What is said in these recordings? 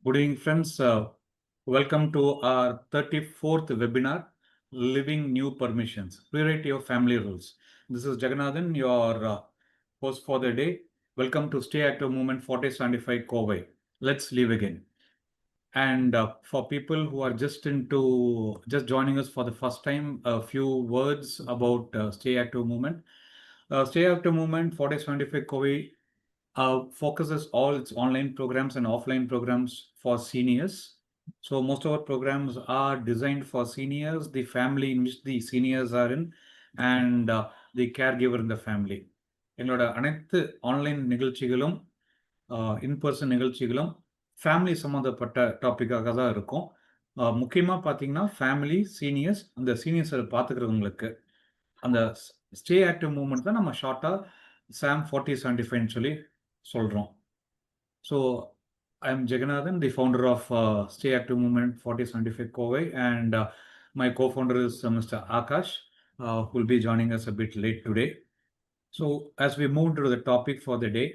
Good evening, friends. Welcome to our 34th webinar, Living New Permissions, Rewrite Your Family Rules. This is Jagannathan, your host for the day. Welcome to Stay Active Movement 4075 Kovai. Let's live again. And for people who are just joining us for the first time, a few words about Stay Active Movement. Stay Active Movement 4075 Kovai focuses all its online programs and offline programs for seniors. So most of our programs are designed for seniors, the family in which the seniors are in, and the caregiver in the family. எங்களோட அனைத்து online நிகழ்ச்சிகளும் in person நிகழ்ச்சிகளும் family சம்மந்தப்பட்ட டாப்பிக்காக தான் இருக்கும். முக்கியமாக பார்த்தீங்கன்னா family seniors, அந்த சீனியர்ஸை பார்த்துக்கிறவங்களுக்கு அந்த ஸ்டே ஆக்டிவ் மூவ்மெண்ட் தான் நம்ம ஷார்ட்டாக SAM 4075 சொல்லி சொல்கிறோம். So I am Jeganathan, the founder of Stay Active Movement 4075 Kovai, and my co-founder is Mr. Akash, who will be joining us a bit late today. So as we move to the topic for the day,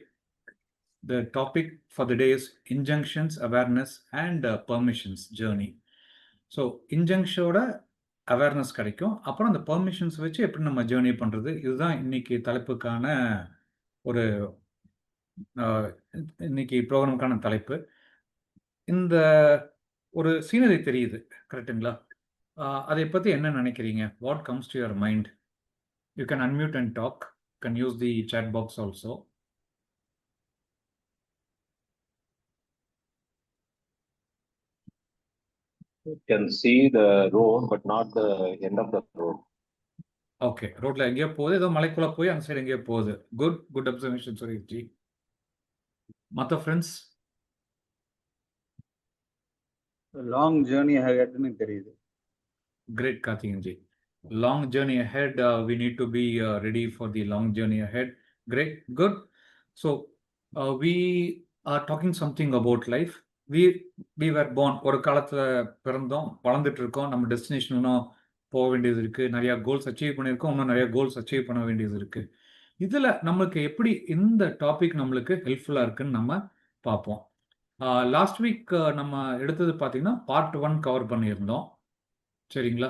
the topic for the day is injunctions, awareness, and permissions journey. So இன்ஜங்ஷனோட awareness கிடைக்கும், அப்புறம் அந்த permissions வச்சு எப்படி நம்ம journey பண்ணுறது, இதுதான் இன்னைக்கு தலைப்புக்கான ஒரு இன்னைக்கு ப்ரோக்ராமுக்கான தலைப்பு. இந்த ஒரு சீனரி தெரியுது, கரெக்டுங்களா? அதை பற்றி என்ன நினைக்கிறீங்க? What comes to your mind? You can unmute and talk, can use the chat box also. You can see the road, but not the end of the road. Okay, ரோட்ல எங்கேயோ போகுது, ஏதோ மலைக்குள்ள போய் அந்த சைடு எங்கேயோ போகுது. Good observation Sureshji. மற்ற friends? Long journey அஹெட்னு தெரியுது. Great, Karthikeyanji. Long journey ahead. We need to be ready for the long journey ahead. Great, good. So we are talking something about life. We were born. ஒரு காலத்துல பிறந்தோம், வளர்ந்துட்டு இருக்கோம், நம்ம destination இன்னும் போக வேண்டியது இருக்கு, நிறைய கோல்ஸ் அச்சீவ் பண்ணியிருக்கோம், இன்னும் நிறைய கோல்ஸ் அச்சீவ் பண்ண வேண்டியது இருக்கு. இதுல நம்மளுக்கு எப்படி இந்த டாபிக் நம்மளுக்கு ஹெல்ப்ஃபுல்லா இருக்குன்னு நம்ம பார்ப்போம். லாஸ்ட் வீக் நம்ம எடுத்தது பார்த்தீங்கன்னா பார்ட் 1 கவர் பண்ணியிருந்தோம், சரிங்களா?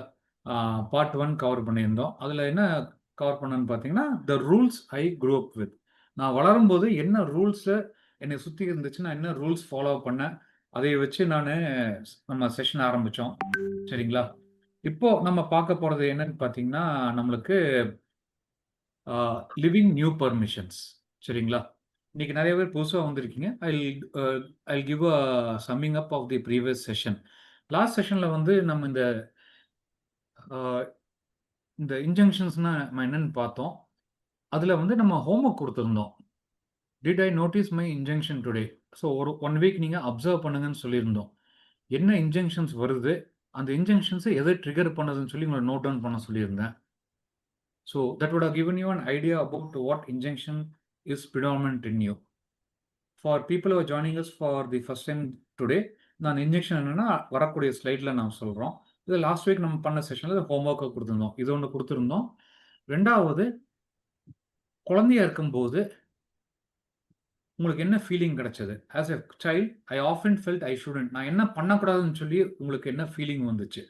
பார்ட் 1 கவர் பண்ணியிருந்தோம். அதில் என்ன கவர் பண்ணேன்னு பார்த்தீங்கன்னா, the rules I grew up with. நான் வளரும்போது என்ன ரூல்ஸை என்னை சுற்றி இருந்துச்சு, நான் என்ன ரூல்ஸ் ஃபாலோ பண்ணேன், அதை வச்சு நம்ம செஷன் ஆரம்பித்தோம், சரிங்களா? இப்போ நம்ம பார்க்க போகிறது என்னன்னு பார்த்தீங்கன்னா, நம்மளுக்கு லிவிங் நியூ பர்மிஷன்ஸ், சரிங்களா? இன்னைக்கு நிறைய பேர் புதுசாக வந்திருக்கீங்க. I give a summing up of the previous session. Last செஷனில் வந்து நம்ம இந்த இன்ஜங்ஷன்ஸ்னா நம்ம என்னன்னு பார்த்தோம். அதில் வந்து நம்ம ஹோம்ஒர்க் கொடுத்துருந்தோம். Did I notice my injunction today? So ஒரு 1 வீக் நீங்கள் அப்சர்வ் பண்ணுங்கன்னு சொல்லியிருந்தோம். என்ன இன்ஜங்ஷன்ஸ் வருது, அந்த இன்ஜங்ஷன்ஸை எதை ட்ரிகர் பண்ணுதுன்னு சொல்லி உங்களை நோட் டவுன் பண்ண சொல்லியிருந்தேன். So that would have given you an idea about what injunction is predominant in you. For people are joining us for the first time today, நான் இன்ஜெக்ஷன் என்னென்னா வரக்கூடிய ஸ்லைடில் நான் சொல்கிறோம். இது லாஸ்ட் வீக் நம்ம பண்ண செஷனில் ஹோம்ஒர்க்கை கொடுத்துருந்தோம். இது ஒன்று கொடுத்துருந்தோம். ரெண்டாவது, குழந்தையா இருக்கும்போது உங்களுக்கு என்ன ஃபீலிங் கிடைச்சது? As a child I often felt I shouldn't. நான் என்ன பண்ணக்கூடாதுன்னு சொல்லி உங்களுக்கு என்ன ஃபீலிங் வந்துச்சு?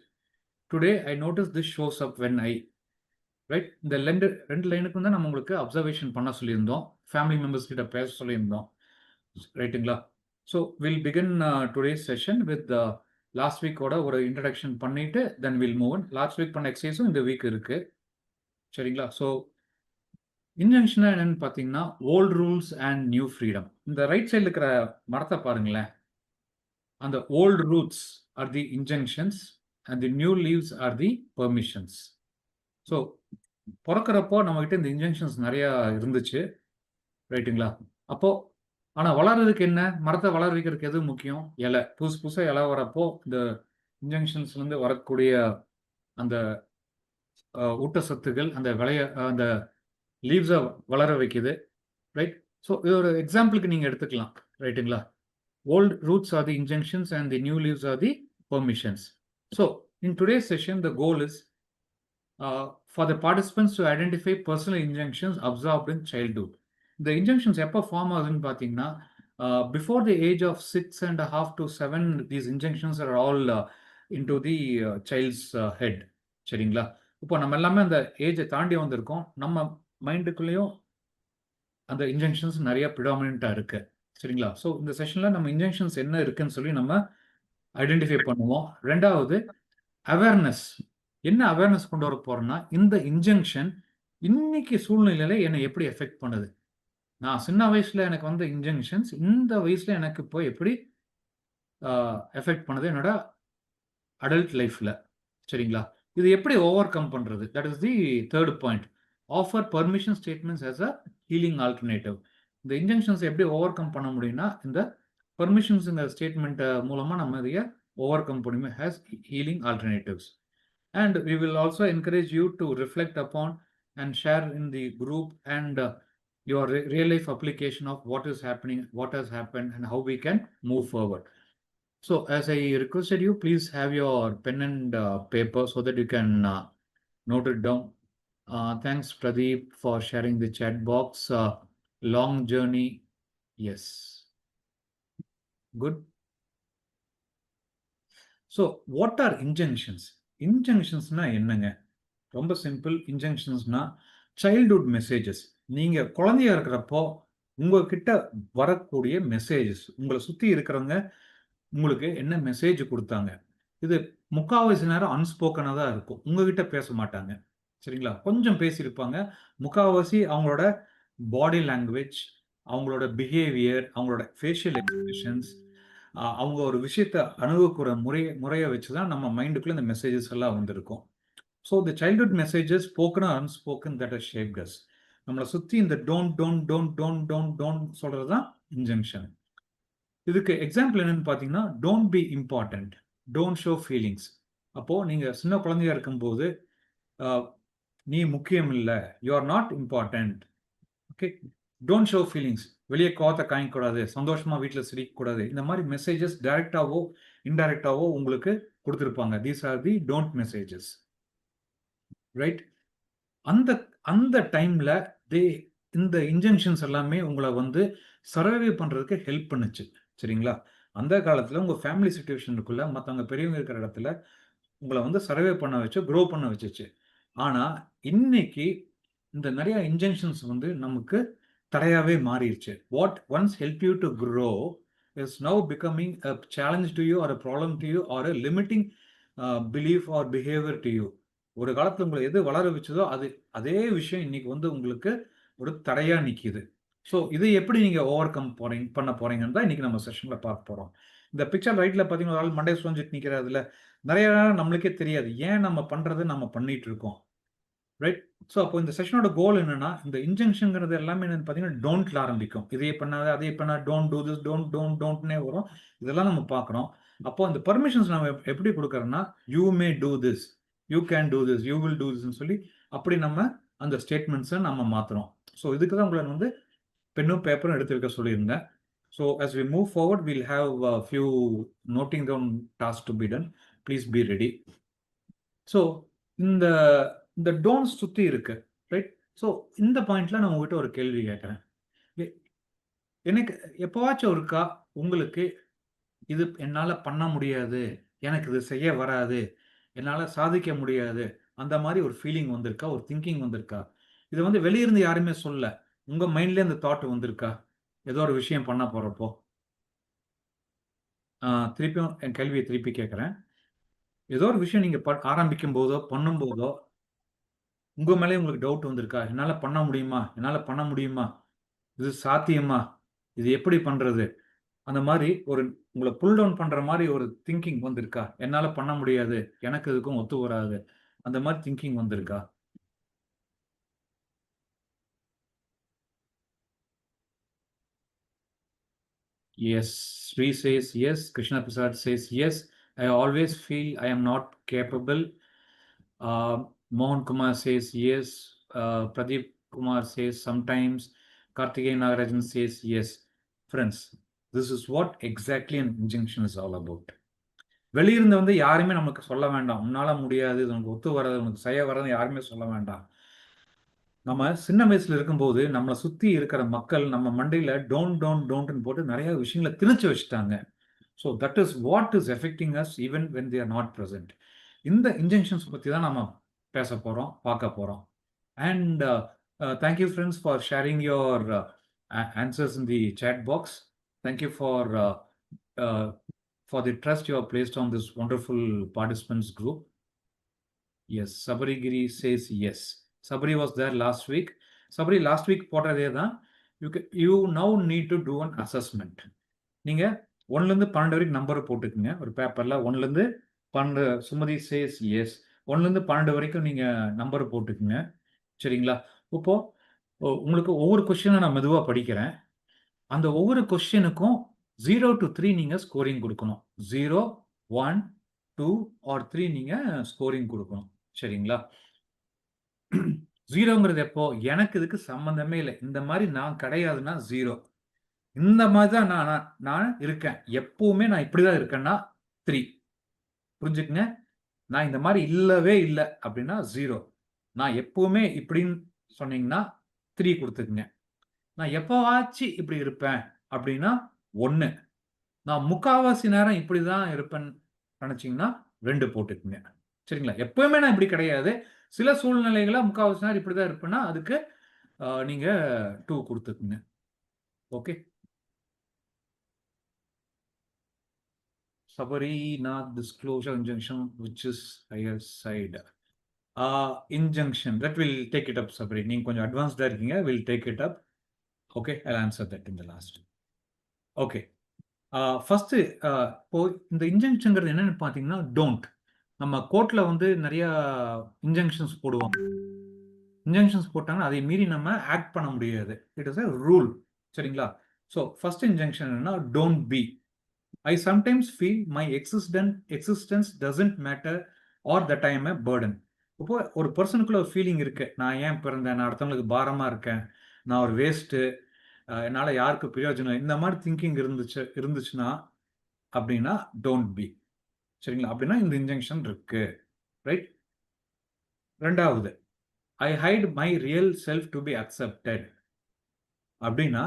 Today I notice this shows up when I, right? இந்த ரெண்டு லைனுக்கும் தான் நம்ம உங்களுக்கு அப்சர்வேஷன் பண்ண சொல்லியிருந்தோம், ஃபேமிலி மெம்பர்ஸ் கிட்ட பேச சொல்லியிருந்தோம், ரைட்டுங்களா? So will begin today's session with last வீக்கோட ஒரு இன்ட்ரடக்ஷன் பண்ணிட்டு then will move. Last week பண்ண எக்ஸசைஸும் இந்த வீக் இருக்கு, சரிங்களா? ஸோ இன்ஜங்ஷனா என்னன்னு பார்த்தீங்கன்னா, old rules and new freedom. இந்த ரைட் சைடில் இருக்கிற மரத்தை பாருங்களேன். அந்த old roots are the injunctions and the new leaves are the permissions. So பிறக்கிறப்போ நம்மகிட்ட இந்த இன்ஜங்ஷன்ஸ் நிறையா இருந்துச்சு, ரைட்டுங்களா? அப்போது ஆனால் வளர்றதுக்கு என்ன, மரத்தை வளர வைக்கிறதுக்கு எது முக்கியம்? இலை. புதுசாக இலை வரப்போ இந்த இன்ஜங்ஷன்ஸ்லேருந்து வரக்கூடிய அந்த ஊட்டச்சத்துக்கள் அந்த லீவ்ஸை வளர வைக்குது, ரைட்? ஸோ இது ஒரு எக்ஸாம்பிளுக்கு நீங்கள் எடுத்துக்கலாம், ரைட்டுங்களா? Old roots are the injunctions and the new leaves are the permissions. So in today's session the goal is for the participants to identify personal injunctions absorbed in childhood. இந்த injunctions எப்போ form ஆகுதுன்னு பார்த்தீங்கன்னா, Before the age of 6.5 to 7, these injunctions are all into the child's head. சரிங்களா? இப்போ நம்ம எல்லாமே அந்த ஏஜை தாண்டி வந்திருக்கோம். நம்ம மைண்டுக்குள்ளேயும் அந்த இன்ஜெக்ஷன்ஸ் நிறைய ப்ரிடாமினண்டா இருக்கு. சரிங்களா? ஸோ இந்த செஷன்ல நம்ம இன்ஜெக்ஷன்ஸ் என்ன இருக்குன்னு சொல்லி நம்ம ஐடென்டிஃபை பண்ணுவோம். ரெண்டாவது அவேர்னஸ். என்ன அவேர்னஸ் கொண்டு வர போறோம்னா, இந்த இன்ஜெக்ஷன் இன்னைக்கு சூழ்நிலையில என்னை எப்படி எஃபெக்ட் பண்ணுது? நான் சின்ன வயசுல எனக்கு வந்த இன்ஜெக்ஷன்ஸ் இந்த வயசுல எனக்கு இப்போ எப்படி எஃபெக்ட் பண்ணுது என்னோட அடல்ட் லைஃப்ல. சரிங்களா? இது எப்படி ஓவர் கம் பண்றது? That is the third point. Offer permission statements as a healing alternative. இந்த இன்ஜெக்ஷன்ஸ் எப்படி ஓவர் கம் பண்ண முடியும்னா, இந்த பர்மிஷன்ஸ் இந்த ஸ்டேட்மெண்ட் மூலமா நம்ம இதைய ஓவர் கம் பண்ணி has healing alternatives. And we will also encourage you to reflect upon and share in the group and your real life application of what is happening, what has happened, and how we can move forward. So, as I requested you, please have your pen and paper so that you can note it down. Thanks, Pradeep, for sharing the chat box. Long journey, yes. Good. So, what are injunctions? இன்ஜங்ஷன்ஸ்னா என்னங்க? ரொம்ப simple. இன்ஜங்ஷன்ஸ்னா childhood messages. நீங்க குழந்தையா இருக்கிறப்போ உங்ககிட்ட வரக்கூடிய messages, உங்களை சுத்தி இருக்கிறவங்க உங்களுக்கு என்ன மெசேஜ் கொடுத்தாங்க, இது முக்காவாசி நேரம் அன்ஸ்போக்கனா தான் இருக்கும். உங்ககிட்ட பேச மாட்டாங்க. சரிங்களா? கொஞ்சம் பேசியிருப்பாங்க. முக்காவாசி அவங்களோட பாடி லாங்குவேஜ், அவங்களோட பிஹேவியர், அவங்களோட ஃபேஷியல் எக்ஸ்பிரஷன்ஸ், அவங்க ஒரு விஷயத்தை அணுகக்கூட முறையை வச்சு தான் நம்ம மைண்டுக்குள்ள இந்த மெசேஜஸ் எல்லாம் வந்திருக்கும். So the childhood messages spoken or unspoken that has shaped us. நம்மளை சுற்றி இந்த டோன்ட் சொல்றது தான் இன்ஜங்ஷன். இதுக்கு எக்ஸாம்பிள் என்னன்னு பார்த்தீங்கன்னா, don't be important, don't show feelings. அப்போ நீங்க சின்ன குழந்தையா இருக்கும்போது நீ முக்கியம் இல்லை, you are not important. Okay, don't show feelings. வெளியே கோவத்தை காமிக்கக்கூடாது, சந்தோஷமா வீட்டில் சிரிக்கக்கூடாது. இந்த மாதிரி மெசேஜஸ் டைரக்டாவோ இன்டைரக்டாவோ உங்களுக்கு கொடுத்துருப்பாங்க. These are they don't messages, right? அந்த டைம்ல இந்த இன்ஜெக்ஷன்ஸ் எல்லாமே உங்களை வந்து சர்வை பண்றதுக்கு ஹெல்ப் பண்ணுச்சு. சரிங்களா? அந்த காலத்துல உங்க ஃபேமிலி சிச்சுவேஷனுக்குள்ள மற்றவங்க பெரியவங்க இருக்கிற இடத்துல உங்களை வந்து சர்வே பண்ண வச்சு க்ரோ பண்ண வச்சுச்சு. ஆனா இன்னைக்கு இந்த நிறைய இன்ஜெக்ஷன்ஸ் வந்து நமக்கு தடையாவே மாறிடுச்சு. What once help you to grow is now becoming a challenge to you are a problem to you are a limiting belief R behaviour to you. ஒரு காலத்துல உங்களை எது வளர வச்சதோ அதே விஷயம் இன்னைக்கு வந்து உங்களுக்கு ஒரு தடையா நிக்குது. ஸோ இதை எப்படி நீங்க ஓவர் கம் பண்ண போறீங்கன்னு தான் இன்னைக்கு நம்ம செஷன்ல பார்க்க போறோம். இந்த பிக்சர் ரைட்ல பாத்தீங்கன்னா, ஒரு ஆள் மண்டே சுவஞ்சிட்டு நிக்கிறதுல நிறைய நம்மளுக்கே தெரியாது ஏன் நம்ம பண்றது நம்ம பண்ணிட்டு இருக்கோம், ரைட்? ஸோ அப்போ இந்த செஷனோட கோல் என்னன்னா, இந்த இன்ஜெக்ஷன்ங்கிறது எல்லாமே என்னன்னு பார்த்தீங்கன்னா டோன்ட்ல ஆரம்பிக்கும். இதே பண்ணாத, அதே பண்ணா, டோன்ட் டூ திஸ், டோன்ட்னே வரும். இதெல்லாம் நம்ம பார்க்குறோம். அப்போ அந்த பர்மிஷன்ஸ் நம்ம எப்படி கொடுக்குறோம்னா, you may do this, you can do this, you will do திஸ்ன்னு சொல்லி அப்படி நம்ம அந்த ஸ்டேட்மெண்ட்ஸை நம்ம மாற்றுறோம். ஸோ இதுக்கு தான் உங்களை வந்து பென்னும் பேப்பரும் எடுத்து வைக்க சொல்லியிருந்தேன். So as we move forward, we'll have a few noting down tasks to be done. Please be ready. So இந்த டோன்ஸ் சுற்றி இருக்கு, ரைட்? ஸோ இந்த பாயிண்ட்ல நான் உங்ககிட்ட ஒரு கேள்வி கேட்குறேன். எனக்கு எப்போவாச்சும் இருக்கா உங்களுக்கு இது என்னால் பண்ண முடியாது, எனக்கு இது செய்ய வராது, என்னால் சாதிக்க முடியாது, அந்த மாதிரி ஒரு ஃபீலிங் வந்திருக்கா, ஒரு திங்கிங் வந்திருக்கா? இது வந்து வெளியிருந்து யாருமே சொல்ல, உங்கள் மைண்ட்லேயே இந்த தாட் வந்திருக்கா ஏதோ ஒரு விஷயம் பண்ண போகிறப்போ? திருப்பியும் என் கேள்வியை திருப்பி கேட்குறேன். ஏதோ ஒரு விஷயம் நீங்கள் ஆரம்பிக்கும் போதோ பண்ணும்போதோ உங்கள் மேலே உங்களுக்கு டவுட் வந்திருக்கா? என்னால் பண்ண முடியுமா, என்னால் பண்ண முடியுமா, இது சாத்தியமா, இது எப்படி பண்ணுறது? அந்த மாதிரி ஒரு உங்களை புல் டவுன் பண்ணுற மாதிரி ஒரு திங்கிங் வந்திருக்கா? என்னால் பண்ண முடியாது, எனக்கு இதுக்கும் ஒத்து வராது, அந்த மாதிரி திங்கிங் வந்திருக்கா? Yes, Sri says yes, Krishna Prasad says yes, I always feel I am not capable. Mohan Kumar says yes, Pradeep Kumar says sometimes, Karthikeyan Nagarajan says yes. Friends, this is what exactly an injunction is all about. வெளியிருந்து வந்து யாருமே நமக்கு சொல்ல வேண்டாம், உன்னால முடியாது, உனக்கு ஒத்து வராது, உனக்கு செய்ய வராது, யாருமே சொல்ல வேண்டாம். நம்ம சின்ன வயசுல இருக்கும்போது நம்மளை சுத்தி இருக்கிற மக்கள் நம்ம மண்டையில டோன்ட்னு போட்டு நிறைய விஷயங்களை திணிச்சு வச்சுட்டாங்க. So that is what is affecting us even when they are not present. இந்த இன்ஜெக்ஷன்ஸ் பற்றி தான் நம்ம பேச போகிறோம், பார்க்க போகிறோம். And thank you friends for sharing your answers in the chat box. Thank you for the trust you are placed on this wonderful participants group. Yes, Sabarigiri says yes. Sabari was there last week. Sabari last week போட்டதே தான். You now need to do an assessment. நீங்க 1ல இருந்து 12 வரைக்கும் நம்பரை போட்டுக்குங்க ஒரு பேப்பர்ல. 1ல இருந்து 12. Sumathi chase S. 1ல இருந்து 12 வரைக்கும் நீங்க நம்பரை போட்டுக்குங்க. சரிங்களா? இப்போ உங்களுக்கு ஒவ்வொரு கொஸ்டினை நான் மெதுவா படிக்கிறேன். அந்த ஒவ்வொரு கொஸ்டினுக்கும் 0 to 3 நீங்க ஸ்கோரிங் கொடுக்கணும். 0, 1, 2 or 3 நீங்க ஸ்கோரிங் கொடுக்கணும். சரிங்களா? 0ங்கிறது எப்போ? எனக்கு இதுக்கு சம்பந்தமே இல்லை, இந்த மாதிரி நான் கிடையாதுன்னா 0. இந்த மாதிரி தான் நான் இருக்கேன், எப்பவுமே நான் இப்படிதான் இருக்கேன்னா 3. புரிஞ்சுக்குங்க. நான் இந்த மாதிரி இல்லவே இல்லை அப்படின்னா 0. நான் எப்பவுமே இப்படின்னு சொன்னீங்கன்னா 3 கொடுத்துக்குங்க. நான் எப்பவாச்சு இப்படி இருப்பேன் அப்படின்னா 1. நான் முக்காவாசி நேரம் இப்படிதான் இருப்பேன்னு நினைச்சீங்கன்னா 2 போட்டுக்குங்க. சரிங்களா? எப்பவுமே நான் இப்படி கிடையாது, சில சூழ்நிலைகளை முக்காவாசி நேரம் இப்படிதான் இருப்பேன்னா அதுக்கு நீங்க 2 கொடுத்துக்குங்க. Okay. Sabari not disclosure injunction which is higher side. Injunction that will take it up. Sabari, நீங்க கொஞ்சம் அட்வான்ஸ்டா இருக்கீங்க, will take it up. Okay, I'll answer that in the last. Okay. First இப்போ இந்த இன்ஜெக்ஷன்ங்கிறது என்னன்னு பார்த்தீங்கன்னா டோன்ட். நம்ம கோர்ட்ல வந்து நிறைய இன்ஜெக்ஷன்ஸ் போடுவாங்க. இன்ஜெக்ஷன்ஸ் போட்டாங்கன்னா அதை மீறி நம்ம ஆக்ட் பண்ண முடியாது. It is a rule. சரிங்களா? ஸோ ஃபர்ஸ்ட் இன்ஜெக்ஷன் என்னன்னா don't be. I sometimes feel my existence doesn't matter or that I am a burden. இப்போ ஒரு பர்சனுக்குள்ள ஒரு ஃபீலிங் இருக்கு, நான் ஏன் பிறந்தேன், நான் அடுத்தவங்களுக்கு பாரமா இருக்கேன், நான் ஒரு வேஸ்ட்டு, என்னால் யாருக்கு பிரயோஜனம், இந்த மாதிரி திங்கிங் இருந்துச்சுன்னா அப்படின்னா டோன்ட் பி. சரிங்களா? அப்படின்னா இந்த இன்ஜெக்ஷன் இருக்கு. ரைட். 2வது, I hide my real self to be accepted. அப்படின்னா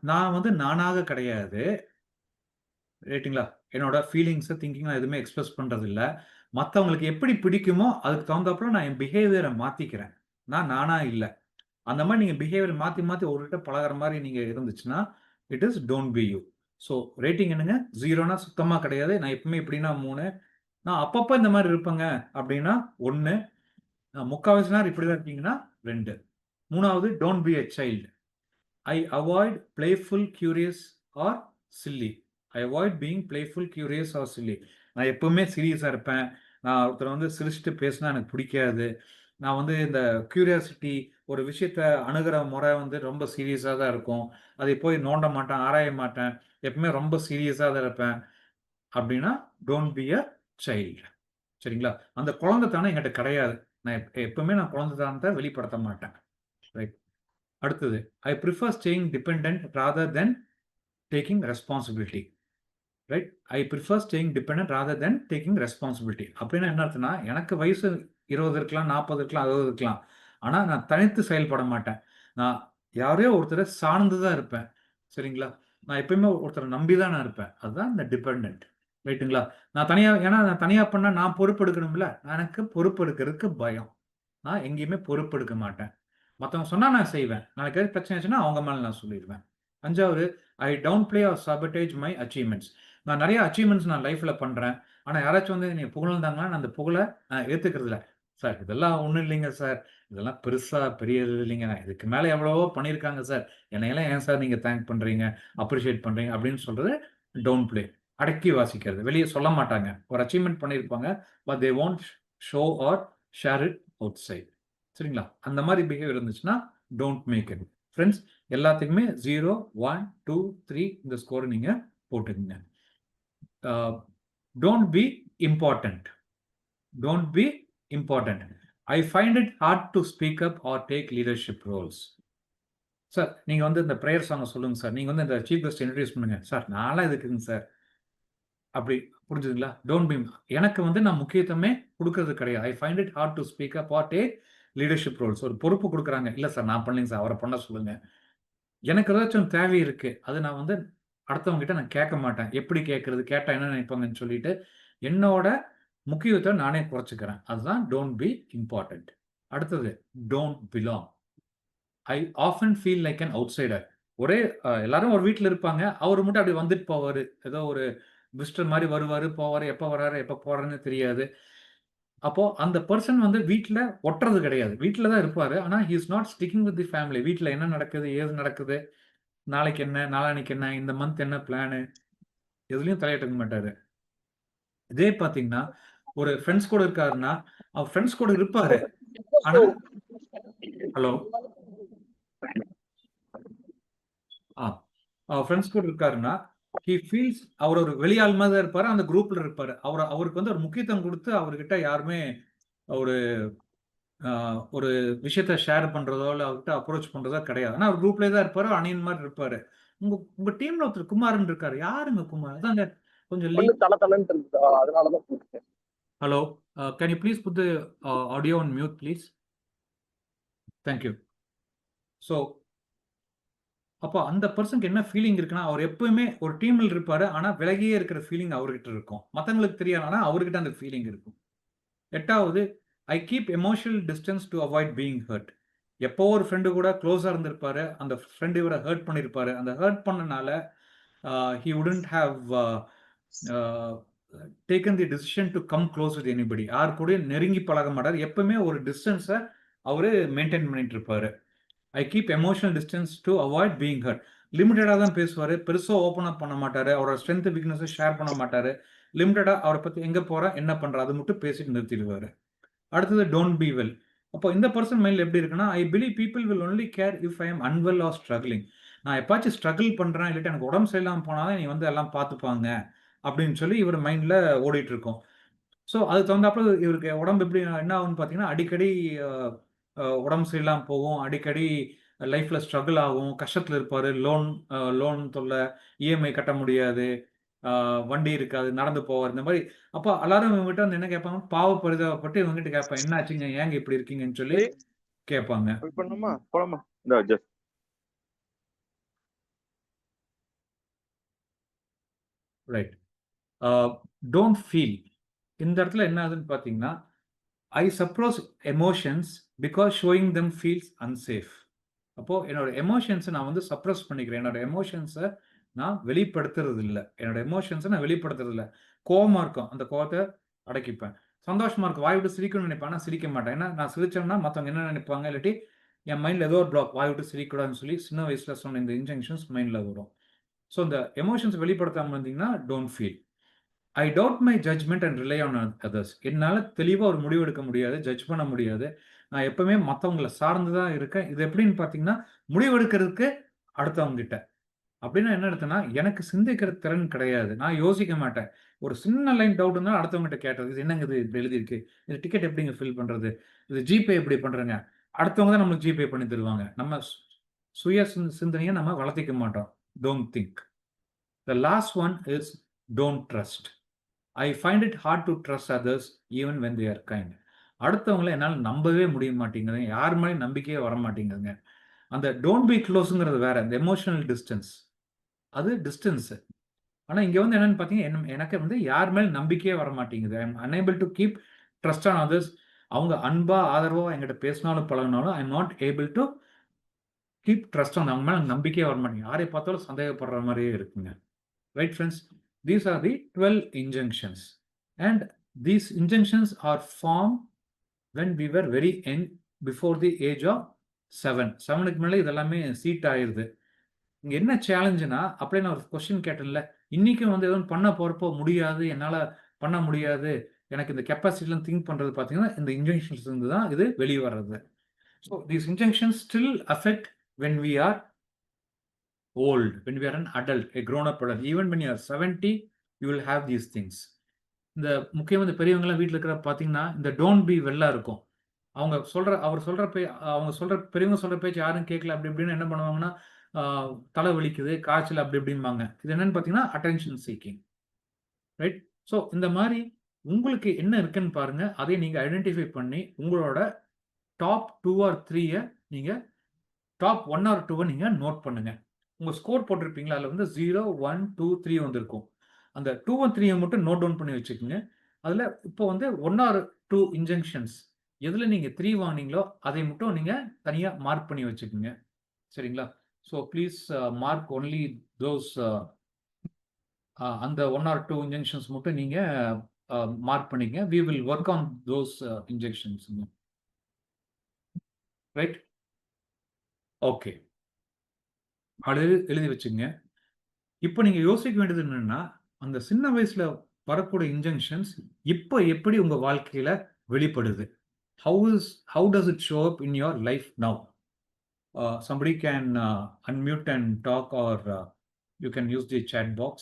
நான் வந்து நானாக கிடையாது. ரைட்டுங்களா? என்னோட ஃபீலிங்ஸை திங்கிங் நான் எதுவுமே எக்ஸ்பிரஸ் பண்றது இல்லை. மற்றவங்களுக்கு எப்படி பிடிக்குமோ அதுக்கு தகுந்தப்பறம் நான் என் பிஹேவியரை மாத்திக்கிறேன். நானா இல்லை. அந்த மாதிரி நீங்க பிஹேவியர் மாத்தி ஒருகிட்ட பழகிற மாதிரி நீங்க இருந்துச்சுன்னா it is don't be you. So rating என்னங்க? 0னா சுத்தமா கிடையாது, நான் எப்பவுமே இப்படின்னா 3, நான் அப்பப்போ இந்த மாதிரி இருப்பேங்க அப்படின்னா 1, முக்கால்வாசி நேரம் இப்படிதான் இருக்கீங்கன்னா 2. 3வது, don't be a child. I avoid playful curious or silly. I avoid being playful curious or silly. நான் எப்பவுமே சீரியஸா இருப்பேன், நான் ஒருத்தர் வந்து சிரிச்சுட்டு பேசினா எனக்கு பிடிக்காது, நான் வந்து இந்த கியூரியாசிட்டி ஒரு விஷயத்த அணுகிற முறை வந்து ரொம்ப சீரியஸாக தான் இருக்கும், அதை போய் நோண்ட மாட்டேன், ஆராய மாட்டேன், எப்பவுமே ரொம்ப சீரியஸாக தான் இருப்பேன் அப்படின்னா டோன்ட் பி அ சைல்டு. சரிங்களா? அந்த குழந்தைத்தனம் என்கிட்ட கிடையாது, நான் எப்பவுமே நான் குழந்தைத்தனத்தை வெளிப்படுத்த மாட்டேன். ரைட். அடுத்தது, I prefer staying dependent rather then taking responsibility. Right. I prefer staying dependent rather then taking responsibility. அப்படின்னா என்ன அர்த்தம்னா, எனக்கு வயசு 20 இருக்கலாம், 40 இருக்கலாம், 60 இருக்கலாம், ஆனால் நான் தனித்து செயல்பட மாட்டேன். நான் யாரையோ ஒருத்தரை சார்ந்து தான் இருப்பேன். சரிங்களா? நான் எப்பயுமே ஒருத்தரை நம்பி தான் நான் இருப்பேன். அதுதான் இந்த டிபெண்டன்ட். ரைட்டுங்களா? ஏன்னா நான் தனியாக பண்ணால் நான் பொறுப்பெடுக்கணும்ல, எனக்கு பொறுப்பெடுக்கிறதுக்கு பயம். நான் எங்கேயுமே பொறுப்பெடுக்க மாட்டேன். மற்றவங்க சொன்னால் நான் செய்வேன், நாளைக்கு ஏதாவது பிரச்சனை ஆச்சுன்னா அவங்க மேலே நான் சொல்லிடுவேன். 5வது, I downplay or sabotage my achievements. நான் நிறைய அச்சீவ்மெண்ட்ஸ் நான் லைஃப்பில் பண்ணுறேன், ஆனால் யாராச்சும் வந்து நீங்கள் புகழ்ந்தாங்கன்னா நான் அந்த புகழை நான் ஏற்றுக்கிறது இல்லை. சார் இதெல்லாம் ஒன்றும் இல்லைங்க சார், இதெல்லாம் பெரிய இது இல்லைங்க, இதுக்கு மேலே எவ்வளவோ பண்ணியிருக்காங்க சார், என்னையெல்லாம் ஏன் சார் நீங்கள் தேங்க் பண்ணுறீங்க, அப்ரிஷியேட் பண்ணுறீங்க அப்படின்னு சொல்கிறது டவுன் பிளே. அடக்கி வாசிக்கிறது, வெளியே சொல்ல மாட்டாங்க, ஒரு அச்சீவ்மெண்ட் பண்ணியிருப்பாங்க, but they want show or share it outside. சரிங்களா? அந்த மாதிரி பிஹேவியர் இருந்துச்சுன்னா டோன்ட் மேக் இட். ஃப்ரெண்ட்ஸ், எல்லாத்துக்குமே 0, 1, 2, 3 இந்த ஸ்கோரை நீங்கள் போட்டுக்குங்க. Don't be important. Don't be important. I find it hard to speak up or take leadership roles. Sir நீங்கள் வந்து இந்த ப்ரேயர் சாங்கை சொல்லுங்கள் சார், நீங்கள் வந்து இந்த சீஃப் கெஸ்ட் இன்ட்ரடியூஸ் பண்ணுங்க சார், நான்லாம் இருக்குங்க சார், அப்படி புரிஞ்சுதுங்களா? Don't be. எனக்கு வந்து நான் முக்கியத்துவமே கொடுக்கறது கிடையாது. I find it hard to speak up or take leadership roles. ஒரு பொறுப்பு குடுக்குறாங்க. இல்ல சார் நான் பண்ணலைங்க சார். அவர பண்ண சொல்லுங்க. எனக்கு ஏதாச்சும் தேவை இருக்கு. அது நான் வந்து அடுத்தவங்க கிட்ட நான் கேட்க மாட்டேன். எப்படி கேட்கறது? கேட்டா என்ன நினைப்பாங்கன்னு சொல்லிட்டு, என்னோட முக்கியத்துவத்த நானே குறைச்சுக்கிறேன். அதுதான் டோன்ட் பி இம்பார்ட்டன்ட். அடுத்தது don't belong. I often feel like an outsider. ஒரே எல்லாரும் ஒரு வீட்ல இருப்பாங்க. அவரு மட்டும் அப்படி வந்துட்டு போவாரு. ஏதோ ஒரு விசிட்டர் மாரி வருவாரு, போவாரு. எப்ப வராரு, எப்ப போறாருன்னு தெரியாது. அப்போ அந்த பெர்சன் வந்து வீட்ல ஒட்டுறது கிடையாது. வீட்ல தான் இருப்பாரு. ஆனா he is not sticking with the family. வீட்ல என்ன நடக்குது? ஏது நடக்குது? நாளைக்கு என்ன? நாளான்னைக்கு என்ன? இந்த மந்த் என்ன பிளானு? எதுலயும் தலையிட்டுக்க மாட்டாரு. இதே பார்த்தீங்கன்னா, ஒரு ஃபிரெண்ட்ஸ் கூட இருக்காருன்னா, அவர் ஃபிரெண்ட்ஸ் கூட இருப்பாரு. ஆனா ஹலோ. ஆ. அவர் ஃபிரெண்ட்ஸ் கூட இருக்காருன்னா, ஹி ஃபீல்ஸ் அவர் ஒரு வெளியாள் மாரி தான் இருப்பாரு. அந்த குரூப்ல இருப்பாரு. அவருக்கு வந்து ஒரு முக்கியத்துவம் குடுத்து அவர்கிட்ட யாருமே ஒரு அ ஒரு விஷயத்த ஷேர் பண்றதோ, இல்ல அவர்கிட்ட அப்ரோச் பண்றதோ கிடையாது. ஆனா அவர் குரூப்லயே தான் இருப்பாரு. அணியன் மாரி இருப்பாரு. உங்க உங்க டீம்ல ஒருத்தர் குமார்ன்னு இருக்காரு. யாருங்க குமார்? அதாங்க கொஞ்சம் ஒண்ணு தல தலன்னு இருந்தது. அதனாலதான் கூப்பிட்டேன். Hello. Can you please put the audio on mute please? Thank you. So அப்போ அந்த பெர்சனுக்கு என்ன ஃபீலிங் இருக்குன்னா, அவர் எப்பவுமே ஒரு டீம்ல இருப்பாரு. ஆனா விலகியே இருக்கிற ஃபீலிங் அவர்கிட்ட இருக்கும். மத்தவங்களுக்கு தெரியாது. ஆனா அவர்கிட்ட அந்த ஃபீலிங் இருக்கும். 8வது I keep emotional distance to avoid being hurt. எப்போ ஒரு ஃப்ரெண்டு கூட க்ளோஸா இருந்திருப்பாரு. அந்த ஃப்ரெண்ட் இவர ஹர்ட் பண்ணியிருப்பாரு. அந்த ஹர்ட் பண்ணனால he wouldn't have taken the decision to come close with anybody. யார் கூடயும் நெருங்கி பழக மாட்டாரு. எப்பவுமே ஒரு டிஸ்டன்ஸ அவரு மெயின்டெயின் பண்ணிட்டு இருப்பாரு. I keep emotional distance to avoid being hurt. லிமிட்டடா தான் பேசுவாரு. பெருசா ஓப்பன் அப் பண்ண மாட்டாரு. அவரோட ஸ்ட்ரென்த், வீக்னஸ ஷேர் பண்ண மாட்டாரு. லிமிட்டடா அவர பத்தி எங்க போறேன், என்ன பண்றேன் அது மட்டும் பேசிட்டு நிறுத்திடுவாரு. அடுத்தது டோன்ட் பி வெல். அப்போ இந்த பெர்சன் மைண்ட்ல எப்படி இருக்குன்னா, I believe people will only care if I am unwell or struggling. நான் எப்பாச்சும் ஸ்ட்ரகிள் பண்றேன், இல்லாட்டி எனக்கு உடம்பு சரியில்லாம போனா தான் நீ வந்து எல்லாம் பார்த்துப்பாங்க அப்படின்னு சொல்லி இவர் மைண்ட்ல ஓடிட்டு இருக்கும். ஸோ அதுக்கு தகுந்தாப்புல இவருக்கு உடம்பு எப்படி என்ன ஆகும்னு பார்த்தீங்கன்னா, அடிக்கடி அ அ உடம்பு சரியில்லாம போகும். அடிக்கடி லைஃப்ல ஸ்ட்ரகிள் ஆகும். கஷ்டத்துல இருப்பாரு. லோன் தொல்ல, இஎம்ஐ கட்ட முடியாது. ஆ வண்டி இருக்காது. நடந்து போவாரு. இந்த மாரி அப்ப எல்லாரும் இவங்ககிட்ட வந்து என்ன கேட்பாங்க, பாவ பரிதாபப்பட்டு இவங்ககிட்ட கேட்பேன். "என்ன ஆச்சுங்க? ஏங்க இப்படி இருக்கீங்கன்னு?" சொல்லி கேட்பாங்க. வெயிட் பண்ணுமா? போலாமா? இந்த just right. Ah don't feel. இந்த இடத்துல என்ன ஆகுதுன்னு பார்த்தீங்கன்னா, I suppress emotions because showing them feels unsafe. அப்போ என்னோட எமோஷன்ஸ நான் வந்து சப்ரஸ் பண்ணிக்கிறேன். என்னோட எமோஷன்ஸ நான் வெளிப்படுத்துறது இல்ல. என்னோட எமோஷன்ஸ நான் வெளிப்படுத்துறது இல்ல. கோவமா இருக்கும். அந்த கோவத்த அடக்கிப்பேன். சந்தோஷமா இருக்கும். வாய் விட்டு சிரிக்கணும்னு நினைப்பேன். ஆனா சிரிக்க மாட்டேன். ஏன்னா நான் சிரிச்சேன்னா மத்தவங்க என்ன நினைப்பாங்க? இல்லாட்டி என் மைண்ட்ல ஏதோ ஒரு பிளாக். வாய் விட்டு சிரிக்கக்கூடாதுன்னு சொல்லி சின்ன வயசுல சொன்ன இந்த இன்ஜெக்ஷன்ஸ் மைண்ட்ல வரும். ஸோ இந்த எமோஷன்ஸ் வெளிப்படுத்தாம இருந்தீங்கன்னா, don't feel. I doubt my judgment and rely on others. என்னால தெளிவா ஒரு முடிவு எடுக்க முடியாது. ஜட்ஜ் பண்ண முடியாது. நான் எப்பவுமே மத்தவங்கள சார்ந்து தான் இருக்கேன். இது எப்படின்னு பார்த்தீங்கன்னா, முடிவு எடுக்கிறதுக்கு அடுத்தவங்க கிட்ட. அப்படின்னா என்ன அர்த்தம்னா, எனக்கு சிந்திக்கிற திறன் கிடையாது. நான் யோசிக்க மாட்டேன். ஒரு சின்ன லைன் டவுட் இருந்தா அடுத்தவங்ககிட்ட கேட்டது. இது என்னங்க இது இப்படி எழுதியிருக்கு? இது டிக்கெட் எப்படிங்க ஃபில் பண்றது? இது ஜிபே எப்படி பண்றேங்க? அடுத்தவங்க தான் நம்மளுக்கு ஜிபே பண்ணி தருவாங்க. நம்ம சுய சிந்தனைய நம்ம வளர்த்திக்க மாட்டோம். Don't think. The last one is don't trust. I find it hard to trust others even when they are kind. அடுத்தவங்கள என்னால நம்பவே முடிய மாட்டேங்குதுங்க. யார் மேலயும் நம்பிக்கையே வர மாட்டேங்குதுங்க. அந்த டோன்ட் பி க்ளோஸ்ங்கிறது வேற. இந்த எமோஷனல் டிஸ்டன்ஸ். அது டிஸ்டன்ஸ். ஆனா இங்க வந்து என்னன்னு பார்த்தீங்கன்னா, எனக்கு வந்து யார் மேல நம்பிக்கையே வர மாட்டேங்குது. I am unable to keep trust on others. அவங்க அன்பா, ஆதரவா என்கிட்ட பேசினாலும், பழகுனாலும் I am not able to keep trust on அவங்க மேல நம்பிக்கையே வர மாட்டேங்குது. யாரை பார்த்தாலும் சந்தேகப்படுற மாரியே இருக்குங்க. Right, friends? These are the 12 injunctions. And these injunctions are formed when we were very young, before the age of 7. 7க்கு மேல இதெல்லாமே சீட் ஆயிருது. இங்க என்ன சேலஞ்சுன்னா, அப்படியே நான் ஒரு கொஸ்டின் கேட்டேன்ல, இன்னைக்கும் வந்து ஏதோ ஒண்ணு பண்ண போறப்போ முடியாது, என்னால பண்ண முடியாது, எனக்கு இந்த கெப்பாசிட்டிலாம் திங்க் பண்றது பார்த்தீங்கன்னா, இந்த இன்ஜங்ஷன்ஸ்ல இருந்து தான் இது வெளிய வர்றது. So these injunctions still affect when we are old, when we are an adult, a grown up adult. Even when you are 70, you will have these things. இந்த முக்கியமா இந்த பெரியவங்கலாம் வீட்ல இருக்கிற பார்த்தீங்கன்னா, இந்த டோன்ட் பி வெல்லா இருக்கும். அவங்க சொல்ற பெரியவங்க சொல்ற பேச்சு யாரும் கேட்கல அப்படி இப்படின்னு என்ன பண்ணுவாங்கன்னா, ஆ தலை வலிக்குது, காய்ச்சல் அப்படி இப்படிம்பாங்க. இது என்னன்னு பார்த்தீங்கன்னா, அட்டென்ஷன் சீக்கிங். ரைட்? ஸோ இந்த மாரி உங்களுக்கு என்ன இருக்குன்னு பாருங்க. அதை நீங்க ஐடென்டிஃபை பண்ணி உங்களோட டாப் 2 ஆர் 3 நீங்க டாப் 1 ஆர் 2 நீங்க நோட் பண்ணுங்க. உங்க ஸ்கோர் போட்டிருப்பீங்களா, அதில் வந்து 0, 1, 2, 3 வந்திருக்கும். அந்த 2 and 3 மட்டும் நோட் டவுன் பண்ணி வச்சுக்கோங்க. அதில் இப்போ வந்து 1 ஆர் 2 இன்ஜெக்ஷன்ஸ் எதில் நீங்கள் 3 வாங்கினீங்களோ அதை மட்டும் நீங்கள் தனியாக மார்க் பண்ணி வச்சுக்கோங்க. சரிங்களா? So please mark only those அந்த 1 ஆர் 2 இன்ஜெக்ஷன்ஸ் மட்டும் நீங்கள் மார்க் பண்ணிக்கங்க. We will work on those injections. Right? Okay, எழுதி வச்சுங்க. இப்போ நீங்க யோசிக்க வேண்டியது என்னன்னா, அந்த சின்ன வயசுல வரக்கூடிய இன்ஜெக்ஷன்ஸ் இப்போ எப்படி உங்க வாழ்க்கையில வெளிப்படுது? How does it show up in your life now? Somebody can unmute and talk, or you can use the chat box.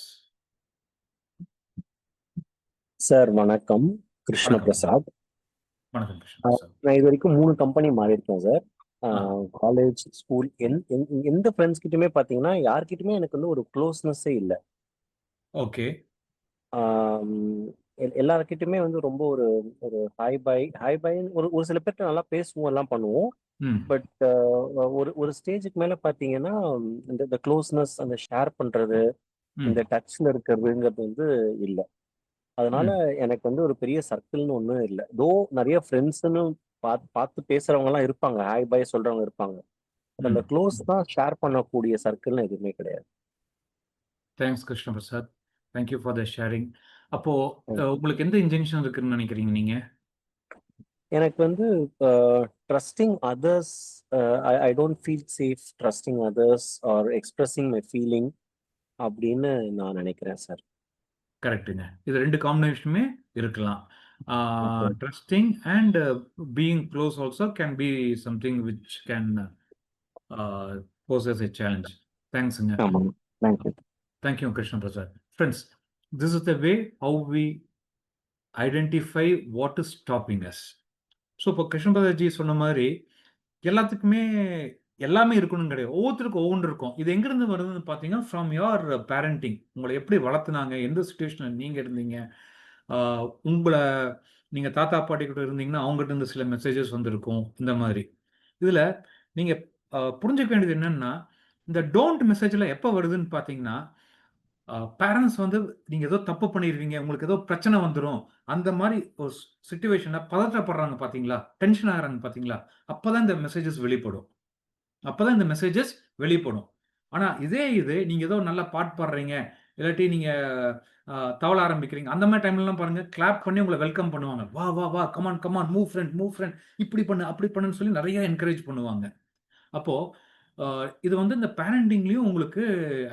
Sir வணக்கம், கிருஷ்ண வணக்கம். பிரசாத். வணக்கம் கிருஷ்ண பிரசாத். நான் இது வரைக்கும் 3 கம்பெனி மாறி இருக்கேன் சார். காலேஜ், ஸ்கூல், எந்த ஃப்ரெண்ட்ஸ் கிட்டயுமே பாத்தீங்கன்னா யார்கிட்டயுமே எனக்கு வந்து ஒரு க்ளோஸ்னஸே இல்லை. ஓகே. எல்லார்கிட்டயுமே வந்து ரொம்ப ஒரு ஒரு ஹாய் பை ஒரு சில பேர்கிட்ட நல்லா பேசுவோம், எல்லாம் பண்ணுவோம். பட் ஒரு ஸ்டேஜுக்கு மேல பாத்தீங்கன்னா இந்த க்ளோஸ்னஸ், அந்த ஷேர் பண்றது, இந்த டச்ல இருக்கிறதுங்கிறது வந்து இல்லை. அதனால எனக்கு வந்து ஒரு பெரிய சர்க்கிள்னு ஒன்றும் இல்லை. தோ நிறைய ஃப்ரெண்ட்ஸ்ன்னு பார்த்து பேசுறவங்க எல்லாம் இருப்பாங்க, ஹாய் பை சொல்றவங்க இருப்பாங்க. அந்த க்ளோஸ் தான் ஷேர் பண்ணக்கூடிய சர்க்கிள்னு எதுவுமே கிடையாது. Thanks Krishna Prasad. Thank you for the sharing. அப்போ உங்களுக்கு எந்த இன்ஜெக்ஷன் இருக்குன்னு நினைக்கிறீங்க நீங்க? எனக்கு வந்து trusting others, I don't feel safe trusting others are expressing my feeling அப்படின்னு நான் நினைக்கிறேன் சார். கரெக்டுங்க. இது 2 காம்பினேஷனுமே இருக்கலாம். Trusting and being close also can be something which can pose as a challenge. Thanks. Thank you, Krishna Prasad. Friends, this is the way how we identify what is stopping us. So இப்போ கிருஷ்ண பிரசாத்ஜி சொன்ன மாதிரி எல்லாத்துக்குமே எல்லாமே இருக்கணும்னு கிடையாது. ஒவ்வொருத்தருக்கும் ஒவ்வொன்று இருக்கும். இது எங்கேருந்து வருதுன்னு பார்த்தீங்கன்னா, ஃப்ரம் யுவர் பேரண்டிங். உங்களை எப்படி வளர்த்துனாங்க, எந்த சுச்சுவேஷனில் நீங்கள் இருந்தீங்க, உங்களை நீங்கள் தாத்தா பாட்டி கிட்ட இருந்தீங்கன்னா அவங்ககிட்ட இருந்து சில மெசேஜஸ் வந்திருக்கும். இந்த மாதிரி இதில் நீங்கள் புரிஞ்சுக்க வேண்டியது என்னென்னா, இந்த டோன்ட் மெசேஜில் எப்போ வருதுன்னு பார்த்தீங்கன்னா, பேரண்ட்ஸ் வந்து நீங்கள் ஏதோ தப்பு பண்ணிடுவீங்க, உங்களுக்கு ஏதோ பிரச்சனை வந்துடும், அந்த மாதிரி ஒரு சிச்சுவேஷனில் பதற்றப்படுறாங்க பார்த்தீங்களா, டென்ஷன் ஆகிறாங்க பார்த்தீங்களா, அப்போ தான் இந்த மெசேஜஸ் வெளிப்படும். ஆனால் இது நீங்கள் ஏதோ நல்லா பாட்டு பாடுறீங்க, இல்லாட்டி நீங்கள் தவள ஆரம்பிக்கிறீங்க, அந்த மாதிரி டைம்லலாம் பாருங்கள், கிளாப் பண்ணி உங்களை வெல்கம் பண்ணுவாங்க. வா வா வா, கமான் மூவ் ஃப்ரெண்ட், இப்படி பண்ணு அப்படி பண்ணுன்னு சொல்லி நிறைய என்கரேஜ் பண்ணுவாங்க. அப்போது இது வந்து இந்த பேரண்டிங்லேயும் உங்களுக்கு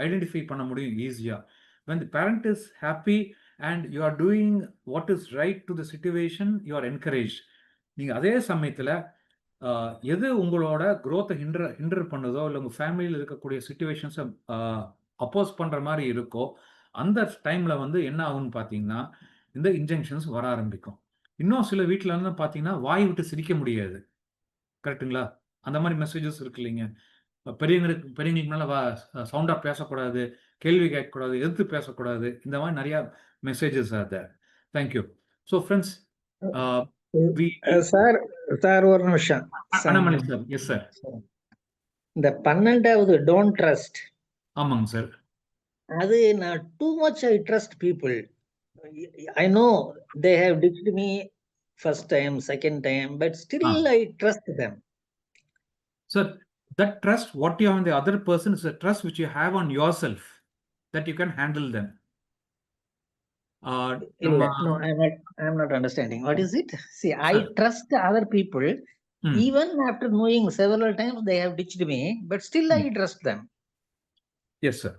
ஐடென்டிஃபை பண்ண முடியும் ஈஸியாக. when the parent is happy and you are doing what is right to the situation, you are encouraged. நீங்கள் அதே சமயத்தில் எது உங்களோட growth ஹிண்டர் பண்ணுதோ, இல்லை உங்கள் ஃபேமிலியில் இருக்கக்கூடிய சுச்சுவேஷன்ஸை அப்போஸ் பண்ணுற மாதிரி இருக்கோ, அந்த டைமில் வந்து என்ன ஆகும்னு பார்த்தீங்கன்னா, இந்த இன்ஜெக்ஷன்ஸ் வர ஆரம்பிக்கும். இன்னும் சில வீட்டில் வந்து பார்த்தீங்கன்னா வாய் விட்டு சிரிக்க முடியாது. கரெக்டுங்களா? அந்த மாதிரி மெசேஜஸ் இருக்கு இல்லைங்க. பெரியவங்களுக்கு மேலே சவுண்டாக பேசக்கூடாது, கேள்வி கேட்கக்கூடாது, எதிர்த்து பேசக்கூடாது, இந்த மாதிரி நிறையா மெசேஜஸ் அது. தேங்க்யூ. ஸோ ஃப்ரெண்ட்ஸ், சார் ஒரு நிமிஷம். அண்ணாமலை சார். Yes sir. இந்த 12வது டோன்ட் ட்ரஸ்ட். ஆமாங்க சார். அது நான் too much I trust people. I know they have ditched me first time, second time, but still I trust them. Sir, that trust what you have in the other person is a trust which you have on yourself, that you can handle them. No, I'm not understanding. What is it? See, I trust other people. Even after knowing several times they have ditched me, but still I trust them. Yes sir.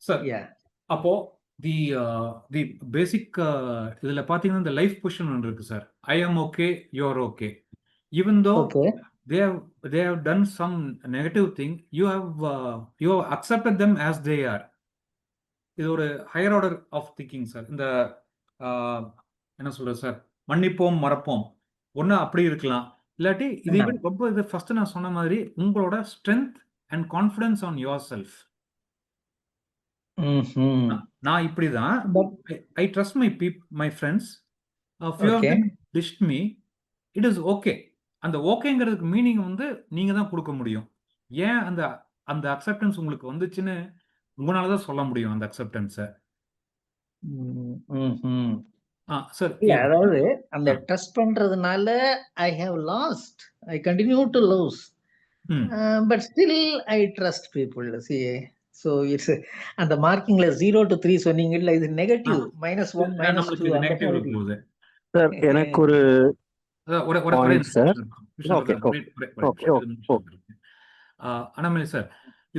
Sir, yeah. அப்போ the basic இதுல பாத்தீங்கன்னா the life question ஒன்று இருக்கு sir. I am okay, you are okay. Even though they have done some negative thing, you have accepted them as they are. இது ஒரு higher order of thinking sir. இந்த என்ன சொல்றது sir, மன்னிப்போம் மறப்போம், ஒன்று அப்படி இருக்கலாம், இல்லாட்டி இது ரொம்ப இது ஃபர்ஸ்ட் நான் சொன்ன மாதிரி உங்களோட strength and confidence on yourself. நான் இப்படிதான், I trust my friends, ditched me, it is okay. அந்த ஓகேங்கிறதுக்கு மீனிங் வந்து நீங்க தான் குடுக்க முடியும். ஏன் அந்த அந்த அக்செப்டன்ஸ் உங்களுக்கு வந்துச்சுன்னு உங்களால தான் சொல்ல முடியும் அந்த அக்செப்டன்ஸ. சார் இல்ல அதாவது அந்த ட்ரஸ்ட் பண்றதுனால I have last, I continue to lose, but still I trust people. C so it's அந்த மார்க்கிங்ல 0 to 3 சொன்னீங்கல்ல, இது நெகட்டிவ் -1 நம்மளுக்கு -2 இது அந்த நெகட்டிவ்ல மாதிரி. போகுது. சார் எனக்கு ஒரு அதான் ஒரே Point, sir. Okay, okay. Annamalai sir,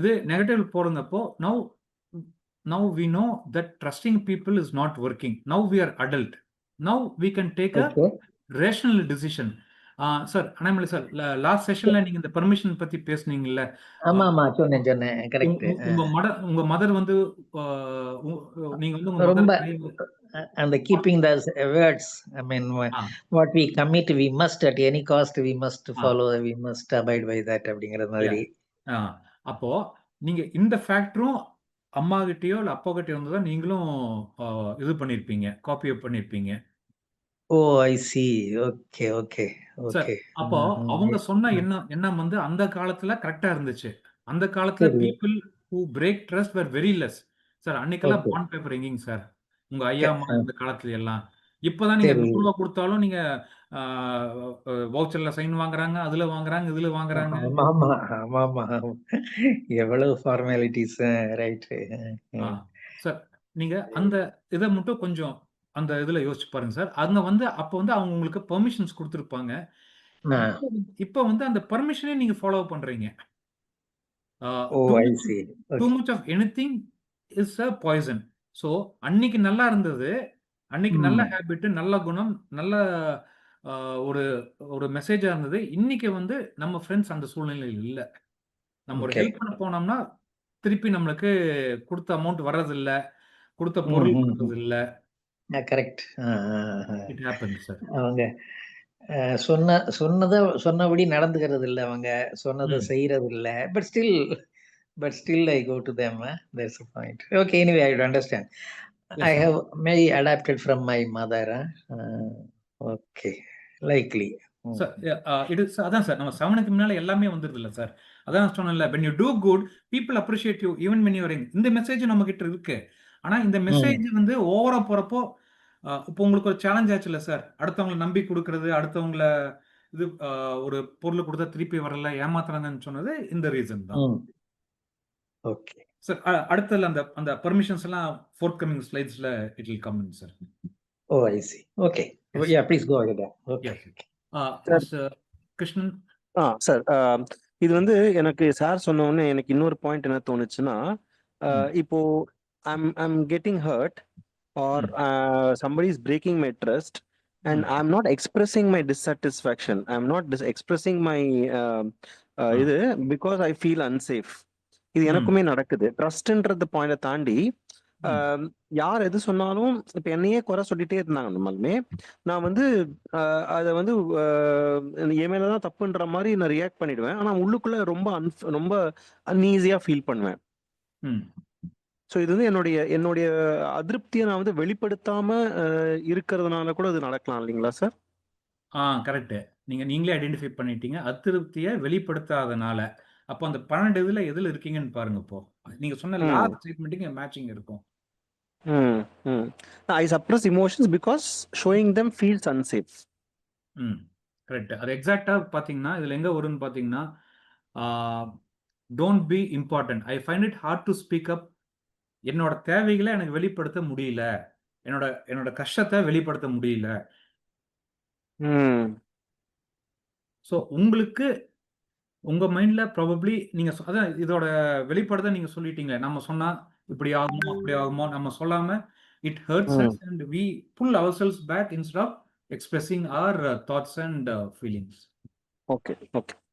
இது negative போறங்கப்போ now we know that trusting people is not working. Now we are adult. Now we can take a Okay. rational decision. Sir, Annamalai sir, last செஷன்ல நீங்க இந்த permission பத்தி பேசுனீங்கல்ல, ஆமா சொன்னேன் correct. உங்க mother வந்து நீங்க வந்து உங்க ரொம்ப மதர் அந்த keeping the words, I mean what we commit we must at any cost we must follow, we must abide by that அப்படிங்கிற மாதிரி. அப்போ நீங்க இந்த ஃபேக்டரும் அம்மா கிட்டயோ இல்ல அப்பா கிட்டயோ வந்து தான் நீங்களும் இது பண்ணிருப்பீங்க, காப்பி அப் பண்ணிருப்பீங்க. Oh I see. Okay okay sir, okay. அப்போ அவங்க சொன்ன எண்ணம் வந்து அந்த காலத்துல கரெக்டா இருந்துச்சு. அந்த காலத்துல people who break trust were very less. Sir, அன்னைக்கெல்லாம் பாண்ட் பேப்பர் எங்கேங்க சார்? உங்க ஐயா அம்மா இந்த காலத்துல எல்லாம். இப்பதான் நீங்க ₹100 கொடுத்தாலும் நீங்க வவுச்சர்ல சைன் வாங்குறாங்க, அதுல வாங்குறாங்க, இதுல வாங்குறாங்க. ஆமா எவ்வளவு ஃபார்மாலிட்டிஸ். ரைட். சார், நீங்க அந்த இதை மட்டும் கொஞ்சம் அந்த இதுல யோசிச்சு பாருங்க சார். அங்க வந்து அப்ப வந்து அவங்க உங்களுக்கு பெர்மிஷன்ஸ் கொடுத்திருப்பாங்க. இப்ப வந்து அந்த பெர்மிஷனே நீங்க ஃபாலோ பண்றீங்க. Too much of anything is a poison. So அன்னைக்கு நல்லா இருந்தது, அன்னைக்கு நல்ல ஹேபிட், நல்ல குணம், நல்ல ஒரு ஒரு மெசேஜா இருந்தது. இன்னைக்கு வந்து நம்ம ஃப்ரெண்ட்ஸ் அந்த சூழ்நிலையில் இல்ல. நம்ம ஒரு ஹெல்ப் பண்ண போனோம்னா திருப்பி நம்மளுக்கு கொடுத்த அமௌண்ட் வர்றதில்ல, கொடுத்த பொருள் வர்றதில்ல. கரெக்ட். It happens sir. அவங்க சொன்னபடி நடந்துக்கிறது இல்ல, அவங்க சொன்னதை செய்யறது இல்ல. But still I go to them. There's a point. Okay, anyway, I would understand. I have maybe adapted from my mother. Okay, likely. Sir, அதான் சார், நம்ம 7க்கு முன்னால எல்லாமே வந்துருது இல்ல சார். அதான் சொன்னேன்ல, when you do good, people appreciate you even when you're in. இந்த message நம்ம கிட்ட இருக்கு. ஆனா இந்த மெசேஜ் வந்து ஓவரா போறப்போ இப்போ உங்களுக்கு ஒரு சேலஞ்ச் ஆச்சுல்ல சார், அடுத்தவங்களை நம்பி கொடுக்கறது, அடுத்தவங்கள இது ஒரு பொருள் கொடுத்தா திருப்பி வரல, ஏமாத்துறாங்கன்னு சொன்னது இந்த ரீசன் தான். ஓகே சார், அடுத்தல அந்த பெர்மிஷன்ஸ் எல்லாம் ஃபோர்த் கமிங் ஸ்லைட்ஸ்ல it will come in sir. Oh I see. Okay, yeah please go ahead. Okay Krishnan. Sir, இது வந்து எனக்கு சார் சொன்ன உடனே எனக்கு இன்னொரு பாயிண்ட் என்ன தோணுச்சுன்னா, இப்போ I'm getting hurt or somebody is breaking my trust and I'm not expressing my dissatisfaction, I'm not expressing my இது because I feel unsafe. இது எனக்குமே நடக்குது. ட்ரஸ்ட்ன்றது பாயிண்ட தாண்டி யார் எது சொன்னாலும் இப்ப என்னையே குறை சொல்லிட்டே இருந்தாங்க நம்மளுமே, நான் வந்து அதை வந்து என் மேலதான் தப்புன்ற மாதிரி நான் ரியாக்ட் பண்ணிடுவேன். ஆனா உள்ளுக்குள்ள ரொம்ப அன்ஈஸியா ஃபீல் பண்ணுவேன். ஸோ இது வந்து என்னுடைய அதிருப்தியை நான் வந்து வெளிப்படுத்தாம இருக்கிறதுனால கூட இது நடக்கலாம் இல்லைங்களா சார்? கரெக்ட். நீங்களே ஐடென்டிஃபை பண்ணிட்டீங்க, அதிருப்தியை வெளிப்படுத்தாதனால. அப்போ அந்த 12 இதுல எதுல இருக்கீங்கன்னு பாருங்க. இப்போ நீங்க சொன்ன லாஸ்ட் ஸ்டேட்மென்ட்க்கு மேட்சிங் இருக்கும். I suppress emotions because showing them feels unsafe. Correct. அது எக்ஸாக்ட்டா பாத்தீங்கன்னா இதுல எங்க வரும்னு பாத்தீங்கன்னா, don't be important. I find it hard to speak up. என்னோட தேவைகளை எனக்கு வெளிப்படுத்த முடியல, என்னோட கஷ்டத்தை வெளிப்படுத்த முடியல. ஸோ உங்களுக்கு உங்க மைண்ட்ல ப்ராபப்ளி நீங்க அதான் இதோட வெளிப்பாடு நீங்க சொல்லிட்டீங்க. நம்ம சொன்னா இப்படி ஆகுமோ அப்படி ஆகுமோ, நம்ம சொல்லாம it hurts us and we pull ourselves back instead of expressing our thoughts and feelings. Okay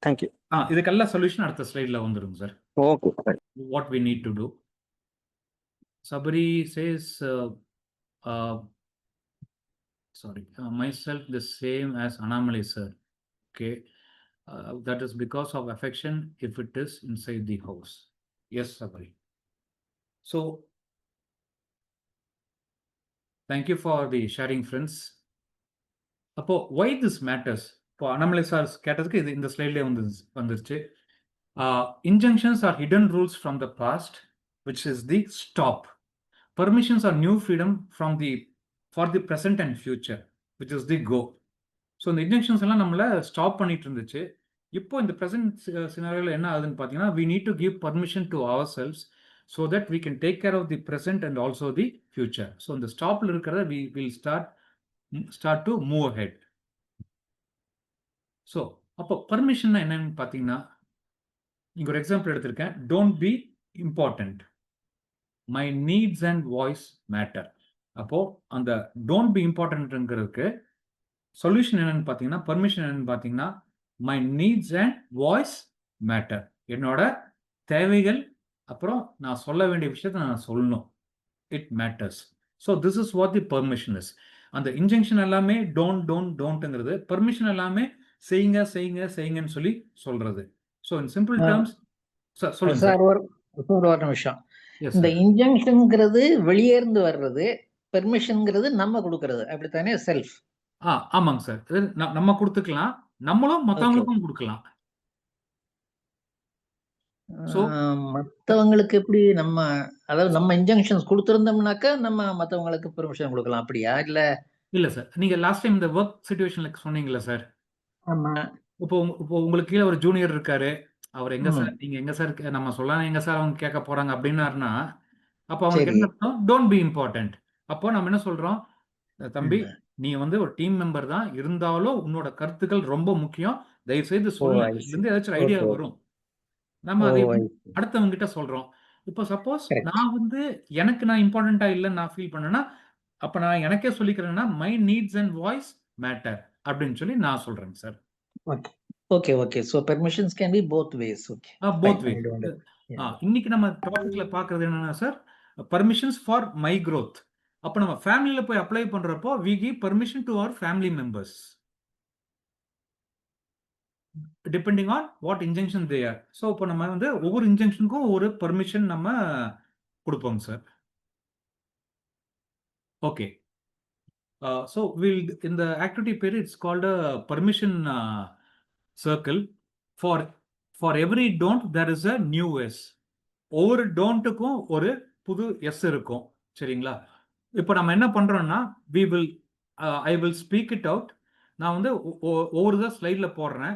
thank you. இதுக்கெல்லாம் சொல்யூஷன் அடுத்த ஸ்லைட்ல வந்துரும் sir. Okay, what we need to do. Sabari says myself the same as Annamalai sir. Okay. That is because of affection if it is inside the house. Yes, Sabari. So, thank you for the sharing, friends. Why this matters? இப்போ Annamalai sir கேட்டதுக்கு இது இந்த ஸ்லைட்லேயே வந்துருச்சு. Injunctions are hidden rules from the past, which is the stop. Permissions are new freedom for the present and future, which is the go. So இந்த injections எல்லாம் நம்மளை stop பண்ணிட்டு இருந்துச்சு. இப்போ இந்த ப்ரெசென்ட் சினாரியோவில் என்ன ஆகுதுன்னு பார்த்தீங்கன்னா, we need to give permission to ourselves so that we can take care of the present and also the future. So இந்த ஸ்டாப்ல இருக்கிறத we will start to move ahead. So அப்போ பர்மிஷன் என்னன்னு பார்த்தீங்கன்னா, இங்க ஒரு எக்ஸாம்பிள் எடுத்திருக்கேன். Don't be important, my needs and voice matter. அப்போ அந்த டோன்ட் பி இம்பார்ட்டன்ட்ங்கிறதுக்கு சொல்யூஷன் என்னன்னு பார்த்தீங்கன்னா, பர்மிஷன் என்னன்னு பார்த்தீங்கன்னா, my needs and voice matter. என்னோட தேவைகள், அப்புறம் நான் சொல்ல வேண்டிய விஷயத்தை நான் சொல்லணும். It matters. So this is what the permission is. அந்த இன்ஜெக்ஷன் எல்லாமே டோன்ட்ங்கிறது, பர்மிஷன் எல்லாமே செய்யுங்க செய்யுங்க செய்யுங்கன்னு சொல்லி சொல்றது. ஸோ இன் சிம்பிள் டேர்ம்ஸ் சொல்லுங்க சார். ஒரு நிமிஷம். Yes, இந்த sir. இன்ஜங்ஷன்ங்கிறது வெளியே இருந்து வர்றது, பெர்மிஷன்ங்கிறது நம்ம கொடுக்கறது, அப்படித்தானே? செல்ஃப். ஆமாங்க சார். இது நம்ம கொடுத்துக்கலாம், நம்மளும் மற்றவங்களுக்கும் கொடுக்கலாம். ஸோ மற்றவங்களுக்கு எப்படி நம்ம, அதாவது நம்ம இன்ஜங்ஷன்ஸ் கொடுத்துருந்தோம்னாக்கா நம்ம மற்றவங்களுக்கு பெர்மிஷன் கொடுக்கலாம், அப்படியா? இல்ல சார், நீங்க லாஸ்ட் டைம் இந்த ஒர்க் சிச்சுவேஷன்ல சொன்னீங்கல்ல சார். ஆமா. இப்போ உங்களுக்கு கீழே ஒரு ஜூனியர் இருக்காரு. அவர் எங்க சார், நீங்க எங்க சார், நம்ம சொல்லலாம் எங்க சார் அவங்க கேட்க போறாங்க அப்படின்னாருன்னா, அப்போ அவங்களுக்கு என்ன அர்த்தம்? Don't be important. அப்போ நம்ம என்ன சொல்றோம், தம்பி நீ வந்து ஒரு டீம் மெம்பர் தான், இருந்தாலும் உன்னோட கருத்துக்கள் ரொம்ப முக்கியம், தயவு செய்து சொல்ல. இருந்து ஏதாச்சும் ஐடியா வரும், நம்ம அதை அடுத்தவங்க கிட்ட சொல்றோம். இப்போ சப்போஸ் நான் வந்து எனக்கு நான் இம்பார்ட்டண்டா இல்லைன்னு நான் ஃபீல் பண்ணேன்னா, அப்ப நான் எனக்கே சொல்லிக்கிறேன்னா, my needs and voice matter அப்படின்னு சொல்லி நான் சொல்றேன் sir. Okay. So permissions can be both ways. Okay. Both ways. இன்னைக்கு நம்ம டாபிக்ல பாக்குறது என்னன்னா sir, permissions for my growth. அப்ப நம்ம ஃபேமிலில போய் அப்ளை பண்றப்போ we give permission to our family members depending on what injunction they are. So இப்போ நம்ம வந்து ஒவ்வொரு இன்ஜெக்ஷனுக்கும் ஒரு பர்மிஷன் நம்ம கொடுப்போம் sir. Okay. So in the activity period it's called a permission circle. For every don't there is a new S. ஒவ்வொரு டோன்ட்டுக்கும் ஒரு புது எஸ் இருக்கும். சரிங்களா? இப்போ நம்ம என்ன பண்றோம்னா, I will speak it out. நான் வந்து ஒவ்வொரு தான் ஸ்லைட்ல போடுறேன்.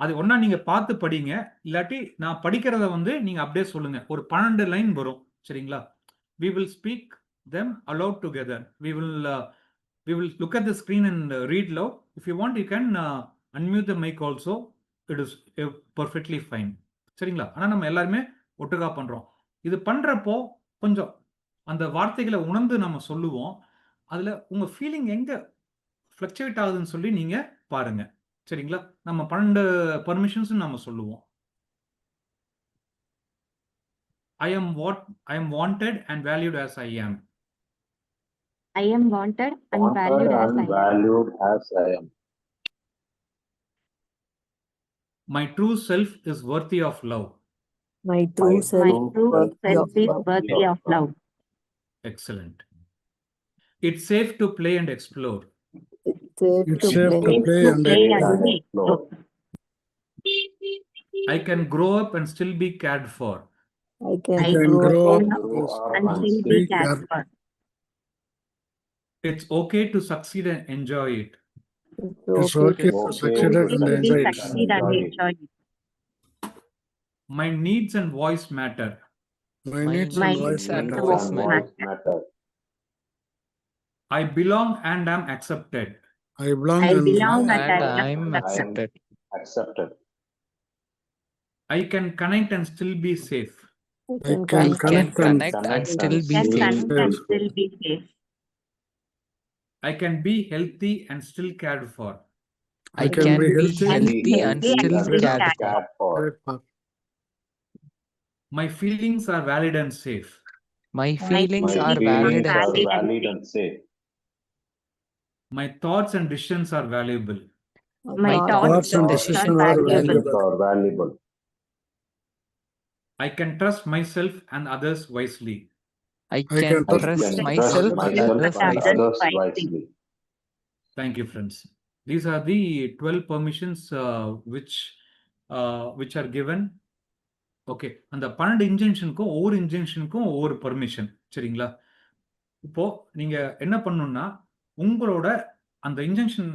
அது ஒன்னா நீங்க பார்த்து படிங்க, இல்லாட்டி நான் படிக்கிறத வந்து நீங்க அப்படியே சொல்லுங்க. ஒரு 12 லைன் வரும். சரிங்களா? We will speak them aloud together. We will look at the screen and read loud. If you want, you can unmute the mic also. It is perfectly fine. சரிங்களா? ஆனால் நம்ம எல்லாருமே ஒட்டுக்கா பண்றோம். இது பண்றப்போ கொஞ்சம் அந்த வார்த்தைகளை உணர்ந்து நம்ம சொல்லுவோம். அதுல உங்க ஃபீலிங் எங்க ஃப்ளக்சுவேட் ஆகுதுன்னு சொல்லி நீங்க பாருங்க. சரிங்களா? நம்ம 12 பர்மிஷன்ஸ் நம்ம சொல்லுவோம். I am wanted and valued as I am. I am wanted and valued as I am. My true self is worthy of love. My true self is worthy of love. Excellent. It's safe to play and explore. It's safe to play and explore. I can grow up and still be cared for. I can grow up and still be cared for. It's okay to succeed and enjoy it. It's okay to succeed and enjoy it. My needs and voice matter. My needs and voice matter. I belong and am accepted. I belong and I am accepted. I can connect and still be safe. I can connect and still be safe. I can be healthy and still cared for. I can be healthy and still cared for. My feelings are valid and safe. My feelings are valid and safe. My thoughts and decisions are valuable. My thoughts and decisions are valuable. I can trust myself and others wisely. I can trust myself and others wisely. Thank you, friends. These are the 12 permissions which are given. Okay, அந்த 12 இன்ஜெக்ஷனுக்கும் ஒவ்வொரு இன்ஜெக்ஷனுக்கும் ஒவ்வொரு permission. சரிங்களா? இப்போ நீங்க என்ன பண்ணணும்னா, உங்களோட அந்த இன்ஜெக்ஷன்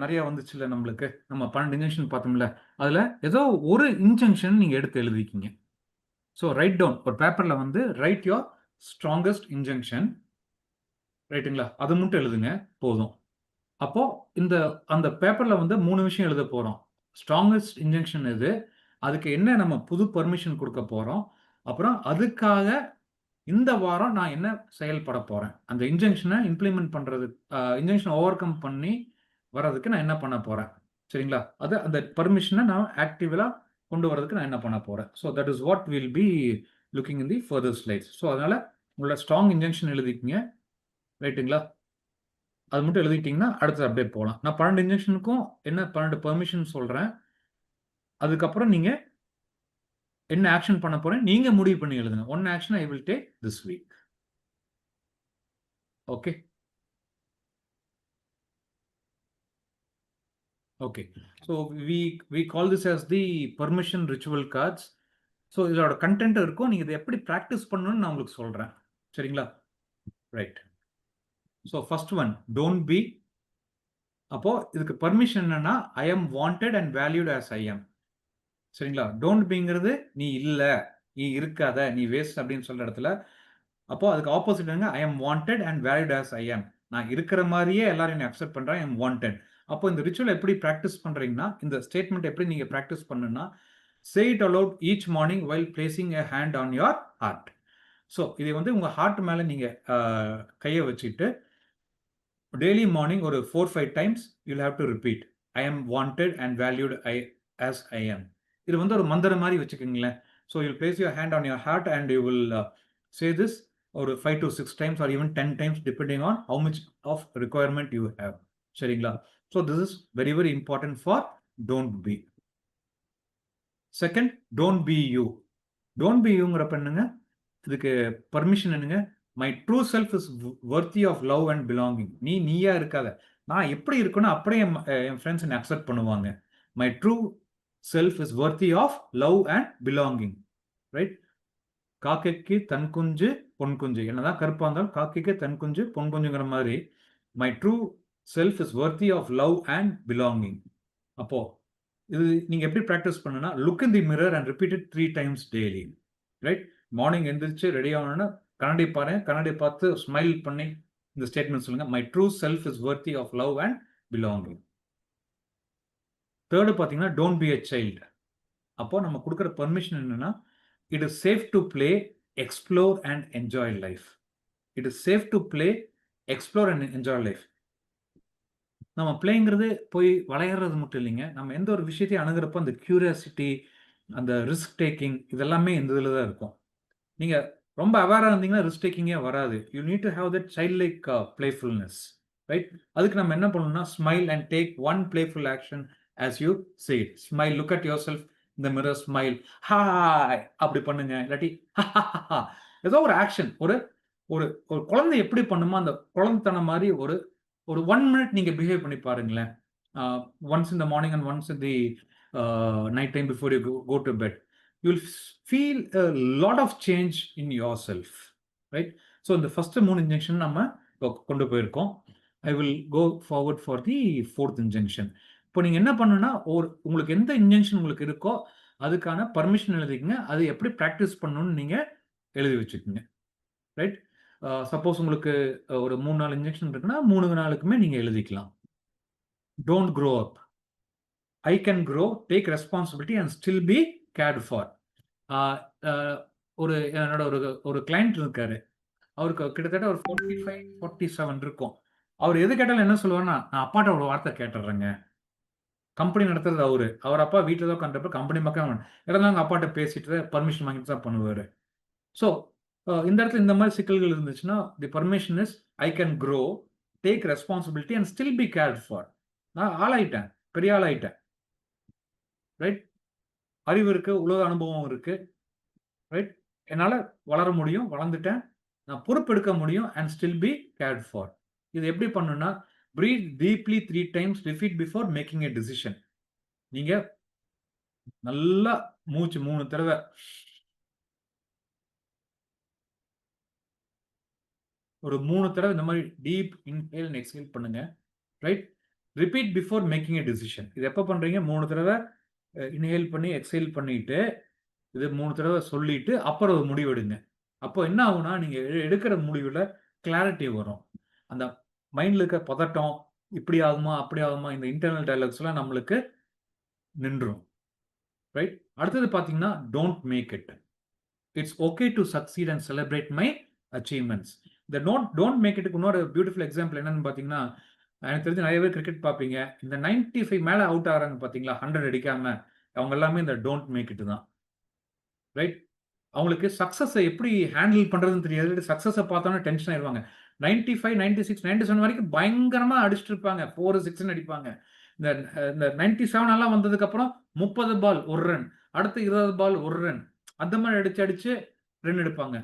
நிறைய வந்துச்சுல்ல நம்மளுக்கு, நம்ம 12 இன்ஜெக்ஷன் பார்த்தோம்ல, அதில் ஏதோ ஒரு இன்ஜெக்ஷன் நீங்க எடுத்து எழுதிக்கிங்க. ஸோ ரைட் டவுன், ஒரு பேப்பர்ல வந்து ரைட் யோர் ஸ்ட்ராங்கஸ்ட் இன்ஜெக்ஷன். ரைட்டுங்களா? அது மட்டும் எழுதுங்க போதும். அப்போ அந்த பேப்பர்ல வந்து 3 விஷயம் எழுத போறோம். ஸ்ட்ராங்கஸ்ட் இன்ஜெக்ஷன் எது, அதுக்கு என்ன நம்ம புது பர்மிஷன் கொடுக்க போறோம், அப்புறம் அதுக்காக இந்த வாரம் நான் என்ன செயல்பட போறேன், அந்த இன்ஜெக்ஷனை இம்ப்ளிமெண்ட் பண்றது, இன்ஜெக்ஷன் ஓவர் கம் பண்ணி வர்றதுக்கு நான் என்ன பண்ண போறேன். சரிங்களா? அது அந்த பர்மிஷனை நான் ஆக்டிவா கொண்டு வரதுக்கு நான் என்ன பண்ண போறேன். So that is what will be looking in the further slides. So அதனால உங்களோட ஸ்ட்ராங் இன்ஜெக்ஷன் எழுதிக்கிங்க. ரைட்டுங்களா? அது மட்டும் எழுதிட்டீங்கன்னா அடுத்த அப்டேட் போகலாம். நான் 12 இன்ஜெக்ஷனுக்கும் என்ன 12 பெர்மிஷன் சொல்றேன். அதுக்கப்புறம் நீங்க என்ன ஆக்ஷன் பண்ண போறேன் நீங்க முடிவு பண்ணி எழுதுங்க. One action I will take this week. Okay okay. So we call this as the permission ritual cards. So இதோட கண்டென்ட் இருக்கும். நீங்க இதை எப்படி ப்ராக்டிஸ் பண்ணணும்னு நான் உங்களுக்கு சொல்றேன். சரிங்களா? Right. So first one, don't be. அப்போ இதுக்கு பர்மிஷன் என்னன்னா, I am wanted and valued as I am. சரிங்களா? டோன்ட் பிங்கிறது நீ இல்ல, நீ இருக்காத, நீ வேஸ்ட் அப்படின்னு சொல்ற இடத்துல, அப்போ அதுக்கு opposite I am wanted and valued as I am. நான் இருக்கிற மாதிரியே எல்லாரும் என்ன அக்செப்ட் பண்றேன், ஐ எம் வாண்டட். அப்போ இந்த ரிச்சுவல் எப்படி ப்ராக்டிஸ் பண்றீங்கன்னா, இந்த ஸ்டேட்மெண்ட் எப்படி நீங்க ப்ராக்டிஸ் பண்ணுன்னா, say it aloud each morning while placing a hand on your heart. So இதை வந்து உங்க ஹார்ட் மேல நீங்க கையை வச்சுட்டு டெய்லி மார்னிங் ஒரு 4-5 times you'll have to repeat I am wanted and valued as I am. இது வந்து ஒரு மந்திரம் மாதிரி வச்சுக்கோங்களேன். So you'll place your hand on your heart and you will say this ஒரு 5 to 6 times or even 10 times depending on how much of requirement you have. சரிங்களா? So this is very very important for don't be. Second, don't be you. Don't be யூங்கிறப்ப என்னங்க, இதுக்கு permission என்னங்க, my true self is worthy of love and belonging. நீயா இருக்காத, நான் எப்படி இருக்கணும் அப்படியே என் ஃப்ரெண்ட்ஸ் என்னை அக்செப்ட் பண்ணுவாங்க. My true self is worthy of love and belonging. Right? காக்கைக்கு தன் குஞ்சு பொன் குஞ்சு, என்னதான் கருப்பா இருந்தாலும் காக்கைக்கு தன் குஞ்சு பொன் குஞ்சுங்கிற மாதிரி my true self is worthy of love and belonging. அப்போ இது நீங்க எப்படி ப்ராக்டிஸ் பண்ணுனா, look in the mirror and repeat it 3 times daily. Right? Morning எந்திரிச்சு ரெடி ஆகணும்னா கண்ணாடி பாருங்க, கண்ணாடி பார்த்து ஸ்மைல் பண்ணி இந்த ஸ்டேட்மெண்ட் சொல்லுங்க, my true self is worthy of love and belonging. Third பார்த்தீங்கன்னா, டோன்ட் பி அ சைல்டு. அப்போ நம்ம கொடுக்குற பர்மிஷன் என்னன்னா, it is safe to play, explore and enjoy life. It is safe to play, explore and enjoy life. நம்ம பிளேங்கிறது போய் விளையாடுறது மட்டும் இல்லைங்க, நம்ம எந்த ஒரு விஷயத்தையும் அணுகிறப்போ அந்த கியூரியாசிட்டி, அந்த ரிஸ்க் டேக்கிங், இதெல்லாமே இந்த இதில் தான் இருக்கும். நீங்கள் ரொம்ப அவேராக இருந்தீங்கன்னா ரிஸ்க் டேக்கிங்கே வராது. You need to have that child like playfulness. Right? அதுக்கு நம்ம என்ன பண்ணணும்னா, smile and take one playful action as you say it. Smile, look at your self இந்த மிரர், ஸ்மைல், ஹாய் அப்படி பண்ணுங்க. இல்லாட்டி ஏதோ ஒரு ஆக்ஷன், ஒரு ஒரு குழந்தை எப்படி பண்ணுமோ அந்த குழந்தைத்தனம் மாதிரி ஒரு 1 minute நீங்க பிஹேவ் பண்ணி பாருங்களேன். Once in the morning and once in the night time before you go to bed, you will feel a lot of change in yourself. Right? So இந்த ஃபர்ஸ்ட் 3 இன்ஜெக்ஷன் நம்ம கொண்டு போயிருக்கோம். I will go forward for the 4th injection. இப்போ நீங்க என்ன பண்ணுன்னா, உங்களுக்கு எந்த இன்ஜெக்ஷன் உங்களுக்கு இருக்கோ அதுக்கான பர்மிஷன் எழுதிக்கங்க. அது எப்படி ப்ராக்டிஸ் பண்ணணும்னு நீங்க எழுதி வச்சுக்கோங்க. ரைட்? சப்போஸ் உங்களுக்கு ஒரு 3-4 இன்ஜெக்ஷன் இருக்குன்னா 3 நாளுக்குமே நீங்க எழுதிக்கலாம். Don't grow up, I can grow, take responsibility and still be cared for. என்னோட ஒரு கிளைண்ட் இருக்காரு, அவருக்கு கிட்டத்தட்ட ஒரு 45-47 இருக்கும். அவர் எது கேட்டாலும் என்ன சொல்லுவாருன்னா, நான் அப்பாட்ட ஒரு வார்த்தை கேட்டுடுறேங்க. கம்பெனி நடத்துறது அவர் அப்பா வீட்டில் தான் கண்டப்ப கம்பெனி மக்கள் இருந்தாங்க, அப்பாட்ட பேசிட்டு பர்மிஷன் வாங்கிட்டு தான் பண்ணுவார். ஸோ இந்த இடத்துல இந்த மாதிரி சிக்கல்கள் இருந்துச்சுன்னா, the permission is I can grow, take responsibility and still be cared for. நான் ஆளாயிட்டேன், பெரிய ஆளாயிட்டேன். ரைட்? அறிவு இருக்கு, உலக அனுபவம் இருக்கு. ரைட்? என்னால் வளர முடியும், வளர்ந்துட்டேன், நான் பொறுப்பெடுக்க முடியும் and still be cared for. இது எப்படி பண்ணுன்னா, breathe deeply 3 times, repeat before making a decision. நீங்க நல்லா மூச்சு 3 தடவை ஒரு 3 தடவை இந்த மாதிரி டீப் இன்ஹேல் அண்ட் எக்ஸ்ஹேல் பண்ணுங்க. ரைட்? ரிப்பீட் பிஃபோர் மேக்கிங் எ டிசிஷன். இது எப்போ பண்றீங்க? 3 தடவை இன்ஹேல் பண்ணி எக்ஸ்ஹேல் பண்ணிட்டு இது 3 தடவை சொல்லிட்டு அப்புறம் ஒரு முடிவு எடுங்க. அப்போ என்ன ஆகும்னா நீங்க எடுக்கிற முடிவுல கிளாரிட்டி வரும். அந்த மைண்ட்ல இருக்க பதட்டம் இப்படி ஆகுமா அப்படி ஆகுமா இந்த இன்டர்னல் டயலாக்ஸ் எல்லாம் நம்மளுக்கு நின்றும். ரைட்? அடுத்தது பாத்தீங்கன்னா don't make it. It's okay to succeed and celebrate my achievements. இந்த டோன்ட் மேக் இட்டுக்கு இன்னொரு பியூட்டிஃபுல் எக்ஸாம்பிள் என்னன்னு பாத்தீங்கன்னா, எனக்கு தெரிஞ்சு நிறைய பேர் கிரிக்கெட் பார்ப்பீங்க. இந்த 95 மேல அவுட் ஆகிறாங்க பாத்தீங்களா, 100 அடிக்காம, அவங்க எல்லாமே இந்த டோன்ட் மேக் இட் தான். ரைட்? அவங்களுக்கு சக்சஸை எப்படி ஹேண்டில் பண்றதுன்னு தெரியாது. சக்சஸை பார்த்தோன்னா டென்ஷன் ஆயிடுவாங்க. 95, 96, 97 வரைக்கும் பயங்கரமா அடிச்சுட்டு இருப்பாங்க. 4, 6 அடிப்பாங்க. இந்த 97 எல்லாம் வந்ததுக்கு அப்புறம் 30 பால் 1 ரன், அடுத்து 20 பால் 1 ரன், அந்த மாதிரி அடிச்சு ரன் எடுப்பாங்க.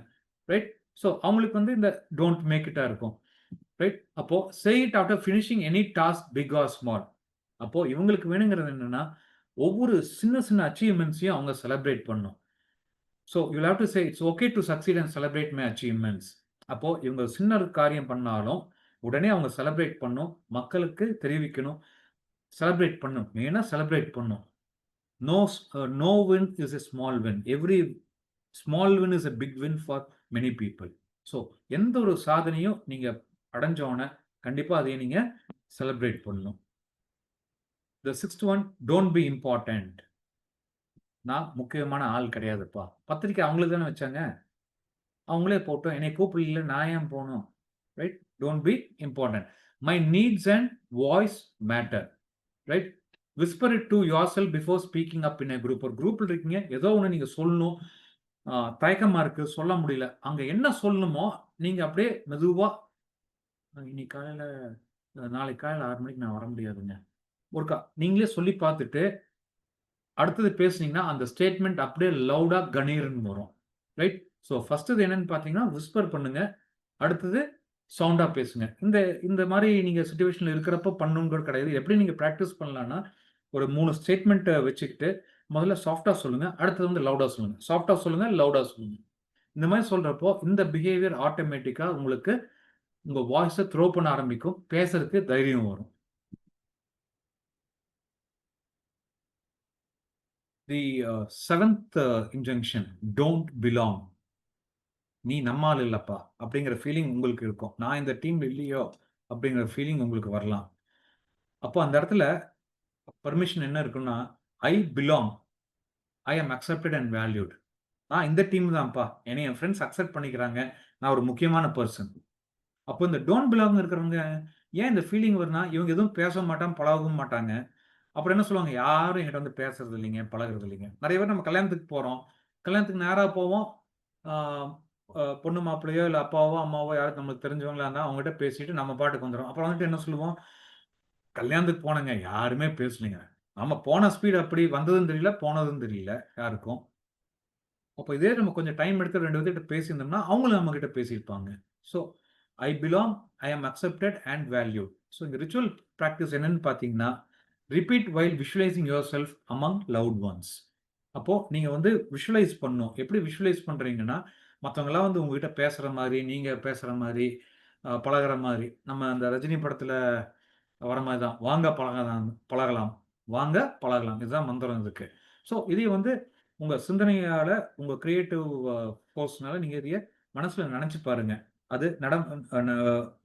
ரைட்? ஸோ அவங்களுக்கு வந்து இந்த டோன்ட் மேக் இட்டா இருக்கும். ரைட்? அப்போ say it after finishing any task big or small. அப்போ இவங்களுக்கு வேணுங்கிறது என்னன்னா ஒவ்வொரு சின்ன சின்ன அச்சீவ்மெண்ட்ஸையும் அவங்க செலிப்ரேட் பண்ணும். So you have to say it's okay to succeed and celebrate my achievements. அப்போ இவங்க சின்ன காரியம் பண்ணாலும் உடனே அவங்க செலிப்ரேட் பண்ணும், மக்களுக்கு தெரிவிக்கணும், செலிப்ரேட் பண்ணும். மெயினா செலிப்ரேட் பண்ணும். No win is a small win. Every small win is a big win for many people. So எந்த ஒரு சாதனையும் நீங்க அடைஞ்சோன கண்டிப்பா அதை நீங்க செலிப்ரேட் பண்ணணும். The 6th one, don't be important. நான் முக்கியமான ஆள் கிடையாதுப்பா. பத்திரிக்கை அவங்களுக்கு தானே வச்சாங்க, அவங்களே போட்டோம், என்னை கூப்பிடல, நான் ஏன் போகணும்? Right? Don't be important. My needs and voice matter. Right? Whisper it to your self before speaking up in a group. ஒரு குரூப்பில் இருக்கீங்க, ஏதோ ஒன்று நீங்கள் சொல்லணும், தயக்கமாக இருக்குது, சொல்ல முடியல. அங்கே என்ன சொல்லணுமோ நீங்கள் அப்படியே மெதுவாக, இன்னைக்கு காலையில் நாளைக்கு காலையில் 6 மணிக்கு நான் வர முடியாதுங்க, ஒருக்கா நீங்களே சொல்லி பார்த்துட்டு அடுத்தது பேசுனீங்கன்னா அந்த ஸ்டேட்மெண்ட் அப்படியே லவுடா கணீர்னு வரும். ரைட்? ஸோ ஃபர்ஸ்ட் இது என்னன்னு பார்த்தீங்கன்னா விஸ்பர் பண்ணுங்க, அடுத்தது சவுண்டா பேசுங்க. இந்த மாதிரி நீங்க சிச்சுவேஷன்ல இருக்கிறப்ப பண்ணுங்கிறது கிடையாது. எப்படி நீங்க ப்ராக்டிஸ் பண்ணலாம்னா ஒரு 3 ஸ்டேட்மெண்ட்டை வச்சுக்கிட்டு முதல்ல சாஃப்டா சொல்லுங்க, அடுத்தது வந்து லவுடா சொல்லுங்க, சாஃப்டா சொல்லுங்க, லவுடா சொல்லுங்க. இந்த மாதிரி சொல்றப்போ இந்த பிஹேவியர் ஆட்டோமேட்டிக்கா உங்களுக்கு உங்க வாய்ஸை த்ரோ பண்ண ஆரம்பிக்கும், பேசுறதுக்கு தைரியம் வரும். The 7th injunction, don't belong. நீ நம்மால் இல்லப்பா அப்படிங்கிற ஃபீலிங் உங்களுக்கு இருக்கும். நான் இந்த டீம் இல்லையோ அப்படிங்கிற ஃபீலிங் உங்களுக்கு வரலாம். அப்போ அந்த இடத்துல பர்மிஷன் என்ன இருக்குன்னா, ஐ பிலாங், ஐ ஆம் அக்செப்டட் அண்ட் வேல்யூட். நான் இந்த டீம் தான்ப்பா, என்னை என் ஃப்ரெண்ட்ஸ் அக்செப்ட் பண்ணிக்கிறாங்க, நான் ஒரு முக்கியமான பர்சன். அப்போ இந்த டோன்ட் பிலாங் இருக்கிறவங்க ஏன் இந்த ஃபீலிங் வரும்னா, இவங்க எதுவும் பேச மாட்டாங்க, பழகவும் மாட்டாங்க. அப்புறம் என்ன சொல்லுவாங்க, யாரும் என்கிட்ட வந்து பேசுறது இல்லைங்க, பழகிறது இல்லைங்க. நிறைய பேர் நம்ம கல்யாணத்துக்கு போகிறோம், கல்யாணத்துக்கு நேராக போவோம், பொண்ணு மாப்பிள்ளையோ இல்லை அப்பாவோ அம்மாவோ யாரும் நம்மளுக்கு தெரிஞ்சவங்களா இருந்தால் அவங்ககிட்ட பேசிட்டு நம்ம பாட்டுக்கு வந்துடும். அப்புறம் வந்துட்டு என்ன சொல்லுவோம், கல்யாணத்துக்கு போனங்க யாருமே பேசலைங்க, நம்ம போன ஸ்பீடு அப்படி, வந்ததும் தெரியல போனதும் தெரியல யாருக்கும். அப்போ இதே நம்ம கொஞ்சம் டைம் எடுத்து 2 பேர்கிட்ட பேசியிருந்தோம்னா அவங்களும் நம்ம கிட்ட பேசியிருப்பாங்க. ஸோ ஐ பிலாங், ஐ ஆம் அக்செப்டட் அண்ட் வேல்யூட். ஸோ இந்த ரிச்சுவல் ப்ராக்டிஸ் என்னன்னு பார்த்தீங்கன்னா, repeat while visualising your self among loud once. அப்போது நீங்கள் வந்து விஷுவலைஸ் பண்ணணும். எப்படி விஷுவலைஸ் பண்ணுறீங்கன்னா, மற்றவங்களாம் வந்து உங்ககிட்ட பேசுகிற மாதிரி, நீங்கள் பேசுகிற மாதிரி, பழகிற மாதிரி. நம்ம அந்த ரஜினி படத்தில் வர மாதிரி தான், வாங்க பழகலாம், வாங்க பழகலாம், இதுதான் மந்திரம் இதுக்கு. ஸோ இதை வந்து உங்கள் சிந்தனையால், உங்கள் கிரியேட்டிவ் ஃபோர்ஸ்னால நீங்கள் இதைய மனசில் நினச்சி பாருங்கள். அது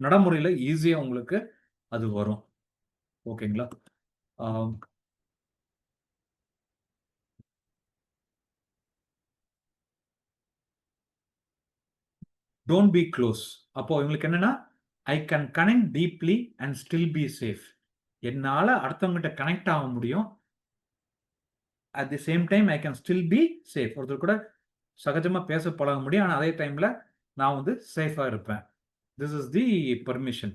நடைமுறையில் ஈஸியாக உங்களுக்கு அது வரும். ஓகேங்களா? Don't be close. அப்போ இவங்களுக்கு என்னன்னா, I can connect deeply and still be safe. என்னால் அடுத்தவங்ககிட்ட கனெக்ட் ஆக முடியும், at the same time I can still be safe. ஒருத்தர் கூட சகஜமாக பேச பழக முடியும், ஆனால் அதே டைமில் நான் வந்து சேஃபாக இருப்பேன். This is the permission.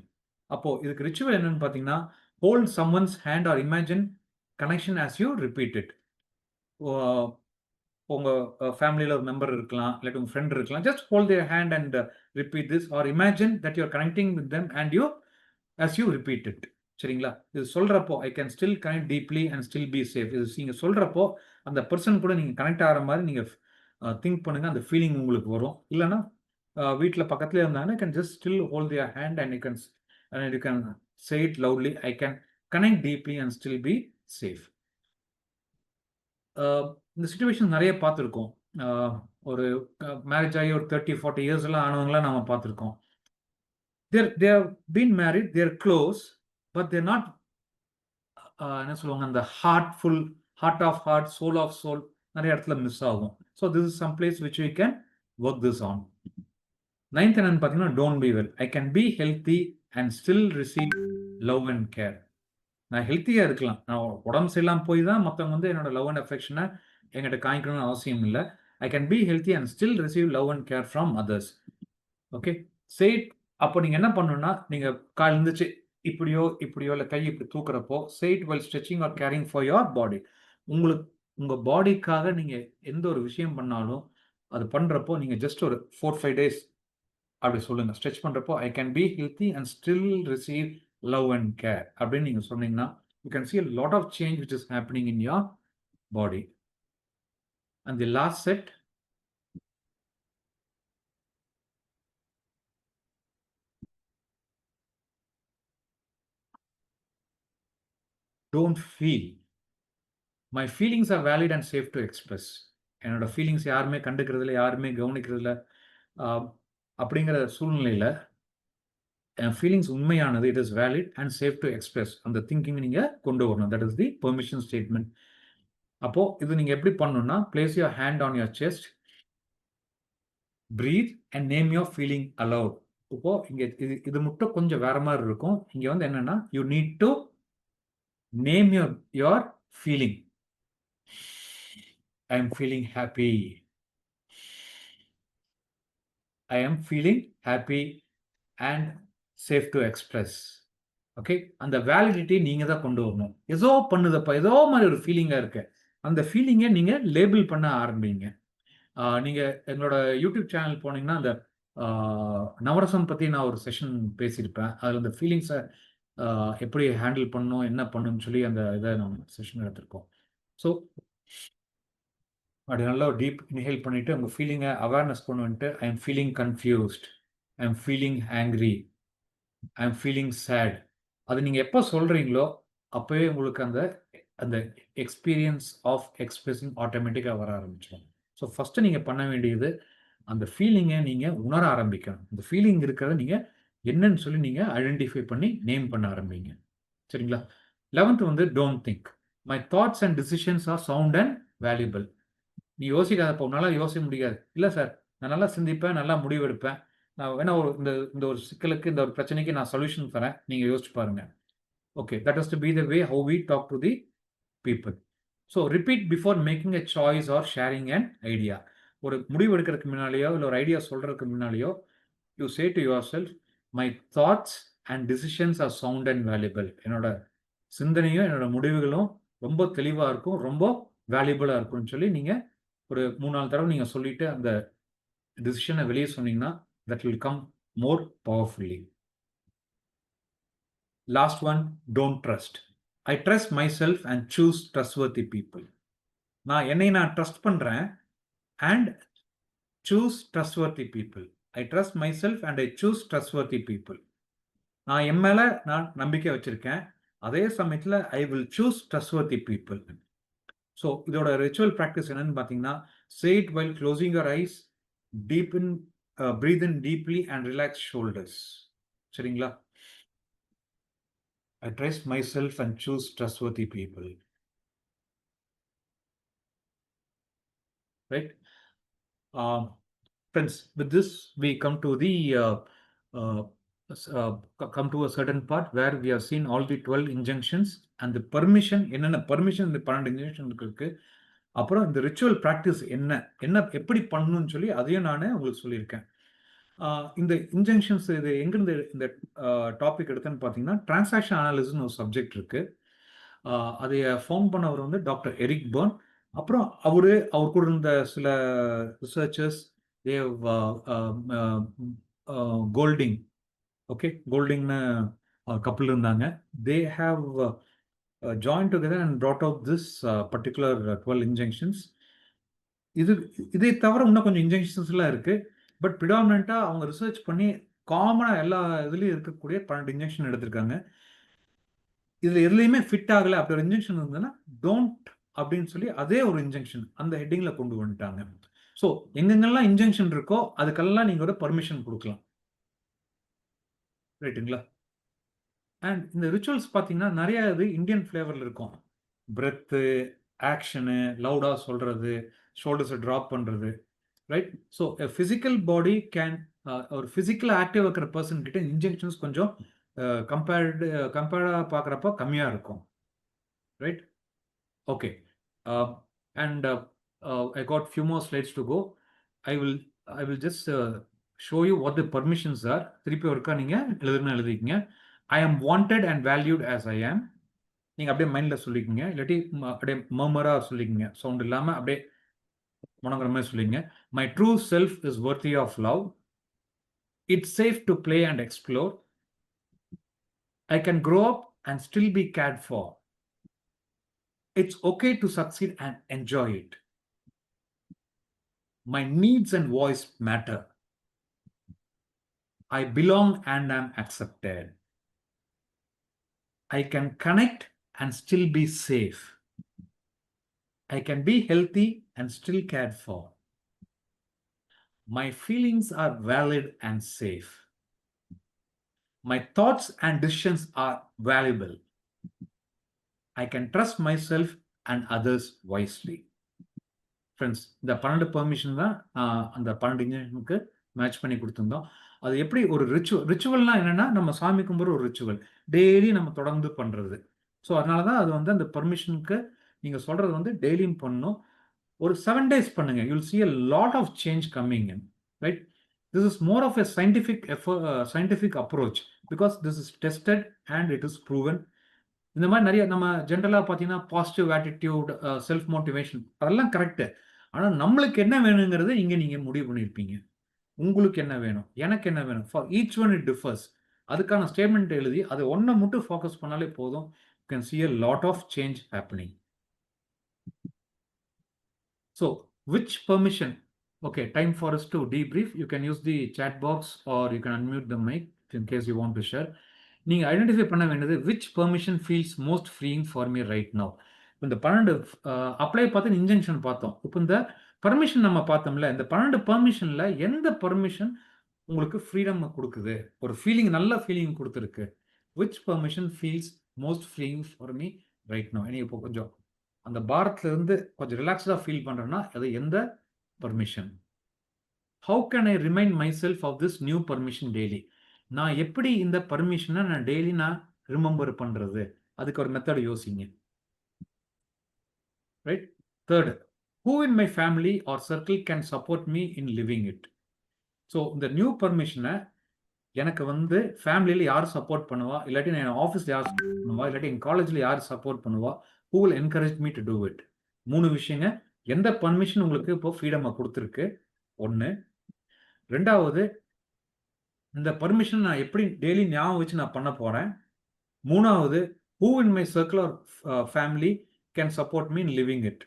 அப்போது இதுக்கு ரிச்சுவல் என்னன்னு பார்த்தீங்கன்னா, hold someone's hand or imagine connection as you repeat it. உங்கள் ஃபேமிலியில் ஒரு மெம்பர் இருக்கலாம், இல்லாட்டி உங்கள் ஃப்ரெண்ட் இருக்கலாம், just hold their hand and repeat this or imagine that you are connecting with them and you as you repeat it. சரிங்களா? இது சொல்றப்போ I can still connect deeply and still be safe. இது நீங்க சொல்றப்போ அந்த person கூட நீங்க connect ஆகிற மாதிரி நீங்க திங்க் பண்ணுங்க. அந்த ஃபீலிங் உங்களுக்கு வரும். இல்லைன்னா வீட்டில் பக்கத்துல இருந்தாங்கன்னா can just still hold their hand and you can say it loudly. I can connect deeply and still be safe. இந்த சுச்சுவேஷன் நிறைய பார்த்துருக்கோம். ஒரு மேரேஜ் ஆகி ஒரு 30-40 இயர்ஸ் எல்லாம் ஆனவங்களாம் நம்ம பார்த்துருக்கோம். they have been married, they are close, but they're not என்ன சொல்லுவாங்க, அந்த heart of heart, soul of soul நிறைய இடத்துல மிஸ் ஆகும். So this is some place which we can work this on. 9th என்னன்னு பார்த்தீங்கன்னா don't be well. I can be healthy and still receive love and care. நான் ஹெல்த்தியாக இருக்கலாம், நான் உடம்பு சரியில்லாமல் போய் தான் மற்றவங்க வந்து என்னோட லவ் அண்ட் அஃபெக்ஷனை என்கிட்ட காமிக்கணும்னு அவசியம் இல்லை. ஐ can be healthy and still receive love and care from others. Okay, say it. அப்போ நீங்கள் என்ன பண்ணணும்னா, நீங்கள் கால் இருந்துச்சு இப்படியோ இல்லை கை இப்படி தூக்குறப்போ say it well stretching or caring for your body. உங்கள் பாடிக்காக நீங்கள் எந்த ஒரு விஷயம் பண்ணாலும் அது பண்ணுறப்போ நீங்கள் ஜஸ்ட் ஒரு 4-5 days அப்படி சொல்லுங்கள். ஸ்ட்ரெச் பண்ணுறப்போ ஐ can be healthy and still receive love and care அப்படின்னு நீங்க சொன்னீங்கன்னா you can see a lot of change which is happening in your body. And the last set, don't feel. My feelings are valid and safe to express. என்னோட feelings யாருமே கண்டுக்கிறதுல, யாருமே கவனிக்கிறதுல அப்படிங்கிற சூழ்நிலையில் என் ஃபீலிங்ஸ் உண்மையானது, it is valid and safe to express. அந்த திங்கிங் நீங்கள் கொண்டு வரணும். That is the permission statement. அப்போது இது நீங்கள் எப்படி பண்ணணும்னா, place your hand on your chest, breathe and name your feeling aloud. இப்போது இங்கே இது மட்டும் கொஞ்சம் வேற மாதிரி இருக்கும். இங்கே வந்து என்னென்னா, you need to name your feeling. I am feeling happy. I am feeling happy and safe to express. Okay, அந்த வேலிடிட்டி நீங்கள் தான் கொண்டு வரணும். ஏதோ பண்ணுதப்பா, ஏதோ மாதிரி ஒரு ஃபீலிங்காக இருக்கு, அந்த ஃபீலிங்கை நீங்கள் லேபிள் பண்ண ஆரம்பிங்க. நீங்கள் எங்களோட யூடியூப் சேனல் போனீங்கன்னா அந்த நவரசம் பற்றி நான் ஒரு செஷன் பேசியிருப்பேன். அதில் அந்த ஃபீலிங்ஸை எப்படி ஹேண்டில் பண்ணணும், என்ன பண்ணணும்னு சொல்லி அந்த இதை நம்ம செஷன் எடுத்திருக்கோம். ஸோ அப்படி நல்லா டீப் இன்ஹேல் பண்ணிவிட்டு உங்கள் ஃபீலிங்கை அவேர்னஸ் கொண்டு வந்துட்டு, I am feeling confused, I am feeling angry, I am feeling chat. அது நீங்கள் எப்போ சொல்கிறீங்களோ அப்போவே உங்களுக்கு அந்த எக்ஸ்பீரியன்ஸ் ஆஃப் எக்ஸ்பிரஸிங் ஆட்டோமேட்டிக்காக வர ஆரம்பிச்சிடும். ஸோ ஃபஸ்ட்டு நீங்கள் பண்ண வேண்டியது அந்த ஃபீலிங்கை நீங்கள் உணர ஆரம்பிக்கணும். அந்த ஃபீலிங் இருக்கிறத நீங்கள் என்னன்னு சொல்லி நீங்கள் ஐடென்டிஃபை பண்ணி நேம் பண்ண ஆரம்பிங்க. சரிங்களா? 11th வந்து don't think. My thoughts and decisions are sound and valuable. நீ யோசிக்காதப்போ உன்னால யோசிக்க முடியாது. இல்லை சார், நான் நல்லா சிந்திப்பேன், நல்லா முடிவெடுப்பேன், நான் வேணா இந்த ஒரு சிக்கலுக்கு, இந்த ஒரு பிரச்சனைக்கு நான் சொல்யூஷன் தரேன், நீங்கள் யோசிச்சு பாருங்க. Okay, that is to be the way how we talk to the people. So repeat before making a choice or sharing an idea. ஒரு முடிவு எடுக்கிறதுக்கு முன்னாலேயோ இல்லை ஒரு ஐடியா சொல்கிறதுக்கு முன்னாலேயோ you say to yourself, my thoughts and decisions are sound and valuable. என்னோட சிந்தனையும் என்னோட முடிவுகளும் ரொம்ப தெளிவாக இருக்கும், ரொம்ப வேல்யூபிளாக இருக்கும்னு சொல்லி நீங்கள் ஒரு 3-4 தடவை நீங்கள் சொல்லிட்டு அந்த டிசிஷனை வெளியே சொன்னீங்கன்னா that will come more powerfully. Last one, don't trust. I trust myself and choose trustworthy people. என்னை நான் ட்ரஸ்ட் பண்ணுறேன் and choose trustworthy people. I trust myself and I choose trustworthy people. நான் என் மேலே நான் நம்பிக்கை வச்சுருக்கேன், அதே சமயத்தில் I will choose trustworthy people. So இதோட ரிச்சுவல் ப்ராக்டிஸ் என்னன்னு பார்த்தீங்கன்னா, say it while closing your eyes, breathe in deeply and relax shoulders. சரிங்களா? I trust myself and choose trustworthy people. Right? Friends, with this we come to a certain part where we have seen all the 12 injunctions and the permission. என்னென்ன permission இந்த 12 injunction இருக்கு, அப்புறம் இந்த ritual practice என்ன எப்படி பண்ணணும்னு சொல்லி அதையும் நான் உங்களுக்கு சொல்லியிருக்கேன். இந்த இன்ஜங்ஷன்ஸ் இது எங்கேருந்து இந்த டாபிக் எடுத்தேன்னு பார்த்தீங்கன்னா, டிரான்சாக்ஷன் அனாலிசிஸ்னு ஒரு சப்ஜெக்ட் இருக்குது. அதை ஃபவுண்ட் பண்ணவர் வந்து டாக்டர் எரிக் பர்ன். அப்புறம் அவர் கூட இருந்த சில ரிசர்ச்சர்ஸ், கோல்டிங். ஓகே, கோல்டிங்னு கப்பல் இருந்தாங்க. They have joined together and brought out this particular 12 injunctions. இதை தவிர இன்னும் கொஞ்சம் இன்ஜெக்ஷன்ஸ்லாம் இருக்கு. பட் ப்ரிடாமினண்டா அவங்க ரிசர்ச் பண்ணி காமனா எல்லா இதுலயும் இருக்கக்கூடிய 12 இன்ஜெக்ஷன் எடுத்திருக்காங்க. இதுல எதுலையுமே ஃபிட் ஆகல அப்படி ஒரு இன்ஜெக்ஷன் இருந்ததுன்னா டோன்ட் அப்படின்னு சொல்லி அதே ஒரு இன்ஜெக்ஷன் அந்த ஹெட்டிங்ல கொண்டு வந்துட்டாங்க. ஸோ எங்கெங்கெல்லாம் இன்ஜெக்ஷன் இருக்கோ அதுக்கெல்லாம் நீங்க ஒரு பர்மிஷன் கொடுக்கலாம். ரைட்டுங்களா? அண்ட் இந்த ரிச்சுவல்ஸ் பார்த்தீங்கன்னா நிறைய இது இந்தியன் ஃப்ளேவரில் இருக்கும். பிரெத்து, ஆக்ஷனு, லவுடாக சொல்கிறது, ஷோல்டர்ஸை ட்ராப் பண்ணுறது, right? So physical body can ஒரு ஃபிசிக்கல் ஆக்டிவ் இருக்கிற பர்சன் கிட்ட இன்ஜெக்ஷன்ஸ் கொஞ்சம் கம்பேர்டாக பார்க்குறப்ப கம்மியாக இருக்கும். Right? Okay. And I got few more slides to go. I will just show you what the permissions are. திருப்பி ஒருக்கா நீங்கள் எழுதிக்கிங்க. I am wanted and valued as I am. நீங்கள் அப்படியே மைண்டில் சொல்லிக்கிங்க. இல்லாட்டி அப்படியே மர்மராக சொல்லிக்கிங்க. சவுண்ட் இல்லாமல் அப்படியே முணங்குற மாதிரி சொல்லிங்க. My true self is worthy of love. It's safe to play and explore. I can grow up and still be cared for. It's okay to succeed and enjoy it. My needs and voice matter. I belong and am accepted. I can connect and still be safe. I can be healthy and still cared for. My feelings are valid and safe. My thoughts and decisions are valuable. I can trust myself and others wisely. Friends, இந்த 12 permission தான் அந்த 12 இன்ஜெக்ஷனுக்கு match பண்ணி கொடுத்துருந்தோம். அது எப்படி ஒரு ரிச்சுவல்னால் என்னென்னா நம்ம சாமி கும்பிட்ற ஒரு ரிச்சுவல் டெய்லி நம்ம தொடர்ந்து பண்ணுறது. ஸோ அதனால தான் அது வந்து அந்த பெர்மிஷனுக்கு நீங்கள் சொல்கிறது வந்து டெய்லியும் பண்ணணும். ஒரு 7 days பண்ணுங்க. You'll see a lot of change coming in, right? This is more of a scientific approach because this is tested and it is proven. இந்த மாதிரி நிறைய நம்ம ஜென்ரலாக பார்த்தீங்கன்னா பாசிட்டிவ் ஆட்டிடியூட், செல்ஃப் மோட்டிவேஷன் அதெல்லாம் கரெக்டு. ஆனால் நம்மளுக்கு என்ன வேணுங்கிறது இங்கே நீங்கள் முடிவு பண்ணியிருப்பீங்க. உங்களுக்கு என்ன வேணும், எனக்கு என்ன வேணும், for each one it differs. அதுக்கான ஸ்டேட்மெண்ட் எழுதி அதை ஒன்றை மட்டும் ஃபோக்கஸ் பண்ணாலே போதும். You can see a lot of change happening. So which permission? Okay, time for us to debrief. You can use the chat box or you can unmute the mic in case you want to share. நீங்கள் identify பண்ண வேண்டியது which permission feels most freeing for me right now. இந்த 12 apply பார்த்து injection பார்த்தோம். இப்போ இந்த permission நம்ம பார்த்தோம்ல, இந்த 12 பெர்மிஷனில் எந்த பர்மிஷன் உங்களுக்கு ஃப்ரீடம் கொடுக்குது, ஒரு ஃபீலிங், நல்ல ஃபீலிங் கொடுத்துருக்கு. Which permission feels most freeing for me right now. நீங்கள் இப்போ கொஞ்சம் அந்த பாரத்துலேருந்து கொஞ்சம் ரிலாக்ஸ்டாக ஃபீல் பண்ணுறேன்னா அது எந்த permission? How can I remind myself of this new permission daily? நான் எப்படி இந்த பர்மிஷனை நான் டெய்லி நான் ரிமெம்பர் பண்ணுறது? அதுக்கு ஒரு மெத்தட் யோசிங்க. Right? Third, who in my family or circle can support me in living it? So இந்த நியூ பர்மிஷனை எனக்கு வந்து ஃபேமிலியில் யார் சப்போர்ட் பண்ணுவா, இல்லாட்டி நான் ஆஃபீஸில் யார் சப்போர்ட் பண்ணுவா, இல்லாட்டி என் காலேஜில் யார் சப்போர்ட் பண்ணுவா, who will encourage me to do it? 3 விஷயங்க. எந்த பர்மிஷன் உங்களுக்கு இப்போ ஃப்ரீடமாக கொடுத்துருக்கு? 1. 2வது, இந்த பர்மிஷன் நான் எப்படி டெய்லி ஞாபகம் வச்சு நான் பண்ண போகிறேன்? 3வது, who in my circle or family can support me in living it?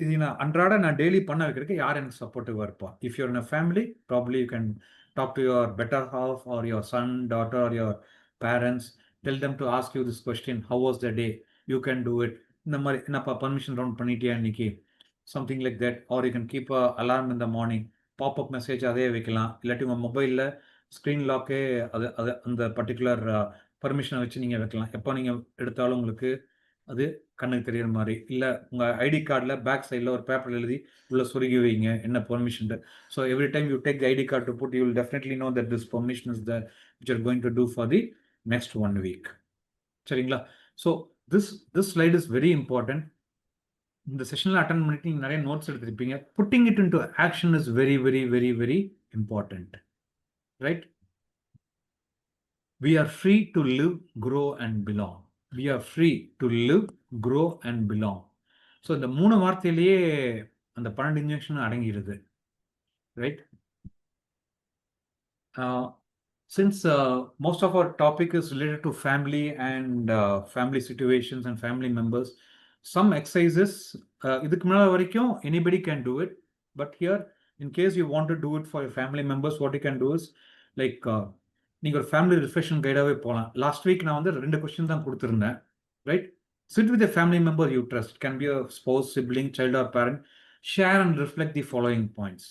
இது நான் அன்றாட நான் டெய்லி பண்ண வைக்கிறதுக்கு யார் எனக்கு சப்போர்ட்டிவாக இருப்பா? If you're in a family, probably you can talk to your better half or your son, daughter or your parents. Tell them to ask you this question, how was the day? You can do it. இந்த மாதிரி என்னப்பா permission round பண்ணிட்டியா இன்னைக்கு, something like that. Are you can keep a alarm in the morning. Pop-up message அதே வைக்கலாம். இல்லாட்டி உங்கள் மொபைலில் ஸ்க்ரீன் லாக்கே அது அந்த பர்டிகுலர் பர்மிஷனை வச்சு நீங்கள் வைக்கலாம். எப்போ நீங்கள் எடுத்தாலும் உங்களுக்கு அது கண்ணுக்கு தெரிகிற மாதிரி. இல்லை உங்கள் ஐடி கார்டில் பேக் சைடில் ஒரு பேப்பர் எழுதி உள்ளே சொருகி வைங்க என்ன permission. So every time you take the ID card to put, you will definitely know that this permission is the which are going to do for the next 1 week. சரிங்களா? So this slide is very important. இந்த செஷனில் attend பண்ணிட்டு நீங்கள் நிறைய notes எடுத்துருப்பீங்க. Putting it into action is very very very very important. Right? We are free to live, grow and belong. We are free to live, grow and belong. So இந்த 3 வார்த்தையிலேயே அந்த 12 injection அடங்கிடுது. Right? since most of our topic is related to family and family situations and family members, some exercises, இதுக்கு மேல வரைக்கும் anybody can do it, but here, in case you want to do it for your family members, what you can do is, like, நீங்க ஒரு family reflection guide-ஆவே போலாம். Last week நான் வந்து 2 questions தான் கொடுத்திருந்தேன், right? Sit with a family member you trust, can be a spouse, sibling, child or parent, share and reflect the following points.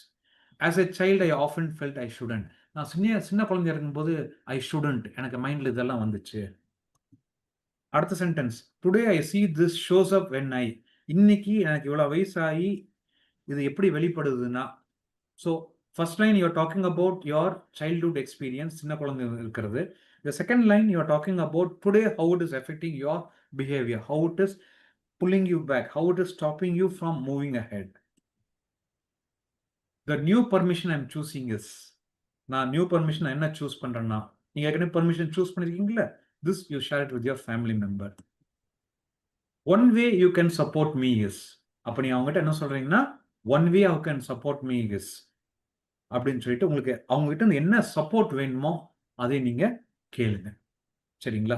As a child, I often felt I shouldn't. நான் சின்ன குழந்தையா இருக்கும்போது I shouldn't, எனக்கு மைண்ட்ல இதெல்லாம் வந்துச்சு. அடுத்த sentence, today I see this shows up when I, இன்னைக்கு எனக்கு இவ்வளவு வயசாகி இது எப்படி வெளிப்படுதுன்னா, so first line you are talking about your childhood experience, சின்ன குழந்தை இருக்கிறது. The second line you are talking about today, how it is affecting your behavior, how it is pulling you back, how it is stopping you from moving ahead. The new permission I'm choosing is, நான் new permission என்ன choose பண்றேன்னா, நீங்க ஏற்கனவே permission choose பண்ணிருக்கீங்களா, this you share it with your family member. One way you can support me is, அப்ப நீ அவங்ககிட்ட என்ன சொல்றீங்கன்னா, one way how can support me is அப்படின்னு சொல்லிட்டு உங்களுக்கு அவங்க கிட்ட என்ன சப்போர்ட் வேணுமோ அதை நீங்க கேளுங்க. சரிங்களா?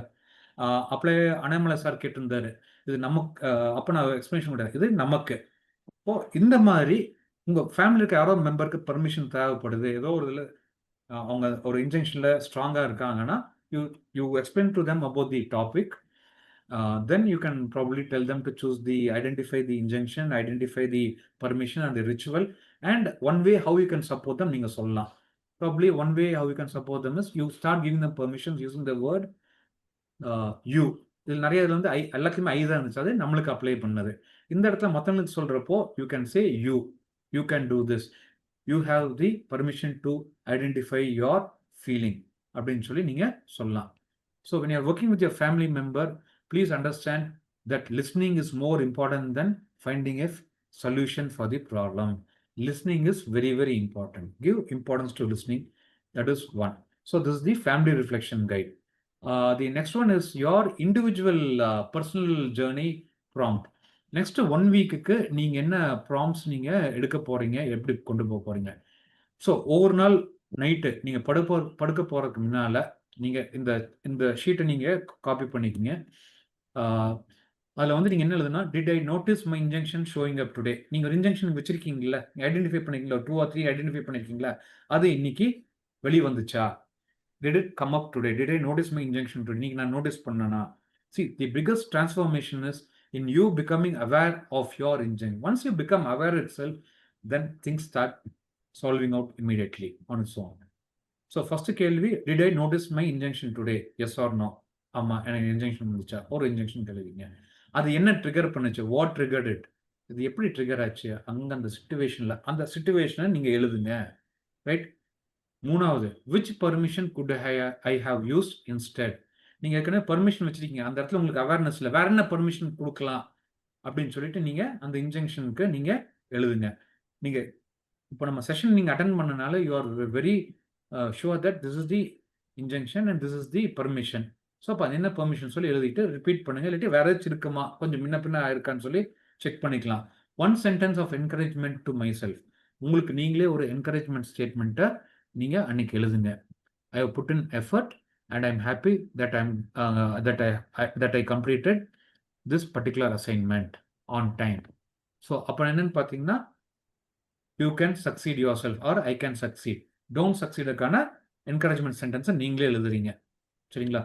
அப்படியே அண்ணாமலை சார் கேட்டிருந்தாரு, இது நமக்கு, அப்ப நான் எக்ஸ்பிளேஷன் கிடையாது, இது நமக்கு. இப்போ இந்த மாதிரி உங்க ஃபேமிலிக்கு யாரோ மெம்பருக்கு பர்மிஷன் தேவைப்படுது, ஏதோ ஒரு இதில் அவங்க ஒரு இன்ஜெக்ஷன்ல ஸ்ட்ராங்கா இருக்காங்கன்னா, you explain to them about the topic, then you can probably tell them to choose the, identify the injunction, identify the permission and the ritual, and one way how you can support them நீங்க சொல்லலாம். Probably one way how you can support them is you start giving them permissions using the word you. இதில் நிறைய இதில் வந்து எல்லாத்துலையுமே ஐ தான் இருந்துச்சு, அது நம்மளுக்கு அப்ளை பண்ணது. இந்த இடத்துல மற்றவங்களுக்கு சொல்றப்போ you can say you can do this, you have the permission to identify your feeling அப்படின்னு சொல்லி நீங்க சொல்லலாம். So when you are working with your family member, please understand that listening is more important than finding a solution for the problem. Listening is very, very important. Give importance to listening. That is one. So this is the family reflection guide. The next one is your individual personal journey prompt. Next 1 வீக்குக்கு நீங்க என்ன prompts நீங்க எடுக்க போறீங்க, எப்படி கொண்டு போக போறீங்க. ஸோ ஒவ்வொரு நாள் நைட்டு நீங்க படுக்க போறதுக்கு முன்னால நீங்க இந்த ஷீட்டை நீங்க காப்பி பண்ணிக்கங்க. அதில் வந்து நீங்க என்ன எழுதுனா, did I notice my injection showing up today. நீங்க ஒரு இன்ஜெக்ஷன் வச்சிருக்கீங்களா, ஐடென்டிஃபை பண்ணிருக்கீங்களா, 2 or 3 ஐடென்டிஃபை பண்ணிருக்கீங்களா, அது இன்னைக்கு வெளி வந்துச்சா. Did it come up today? Did I notice my injunction today? நீங்க நான் நோட்டீஸ் பண்ணனா. See, the biggest transformation is in you becoming aware of your injunction. Once you become aware itself, then things start solving out immediately on its own. So first கேள்வி, did I notice my injunction today? Yes or no? ஆமா, எனக்கு injection வந்துச்சா. ஒரு injection கேளுவீங்க. அது என்ன trigger பண்ணுச்சு, what triggered it? இது எப்படி ட்ரிகர் ஆச்சு அங்க அந்த சிச்சுவேஷன்ல, அந்த சிச்சுவேஷனை நீங்க எழுதுங்க. ரைட். மூணாவது, which permission could I have used instead? நீங்க ஏற்கனவே பர்மிஷன் வச்சிருக்கீங்க, அந்த இடத்துல உங்களுக்கு அவேர்னஸ் இல்லை, வேற என்ன பர்மிஷன் கொடுக்கலாம் அப்படின்னு சொல்லிட்டு நீங்க அந்த இன்ஜெக்ஷனுக்கு நீங்க எழுதுங்க. நீங்க இப்போ நம்ம செஷன் நீங்க அட்டென்ட் பண்ணனால you are very sure that this is the injection and this is the permission. So அப்போ அது என்ன பர்மிஷன் சொல்லி எழுதிட்டு ரிப்பீட் பண்ணுங்க. இல்லாட்டி வேற ஏதாச்சும் இருக்குமா, கொஞ்சம் முன்ன பின்ன ஆயிருக்கான்னு சொல்லி செக் பண்ணிக்கலாம். 1 sentence of encouragement to myself. உங்களுக்கு நீங்களே ஒரு என்கரேஜ்மெண்ட் ஸ்டேட்மெண்ட்டை நீங்க அன்னைக்கு எழுதுங்க. I have put in effort and I'm happy that I completed this particular assignment on time. So அப்ப என்னன்னு பாத்தீங்கன்னா, you can succeed yourself or I can succeed. Don't succeed க்கான encouragement sentence நீங்களே எழுதுறீங்க. சரிங்களா?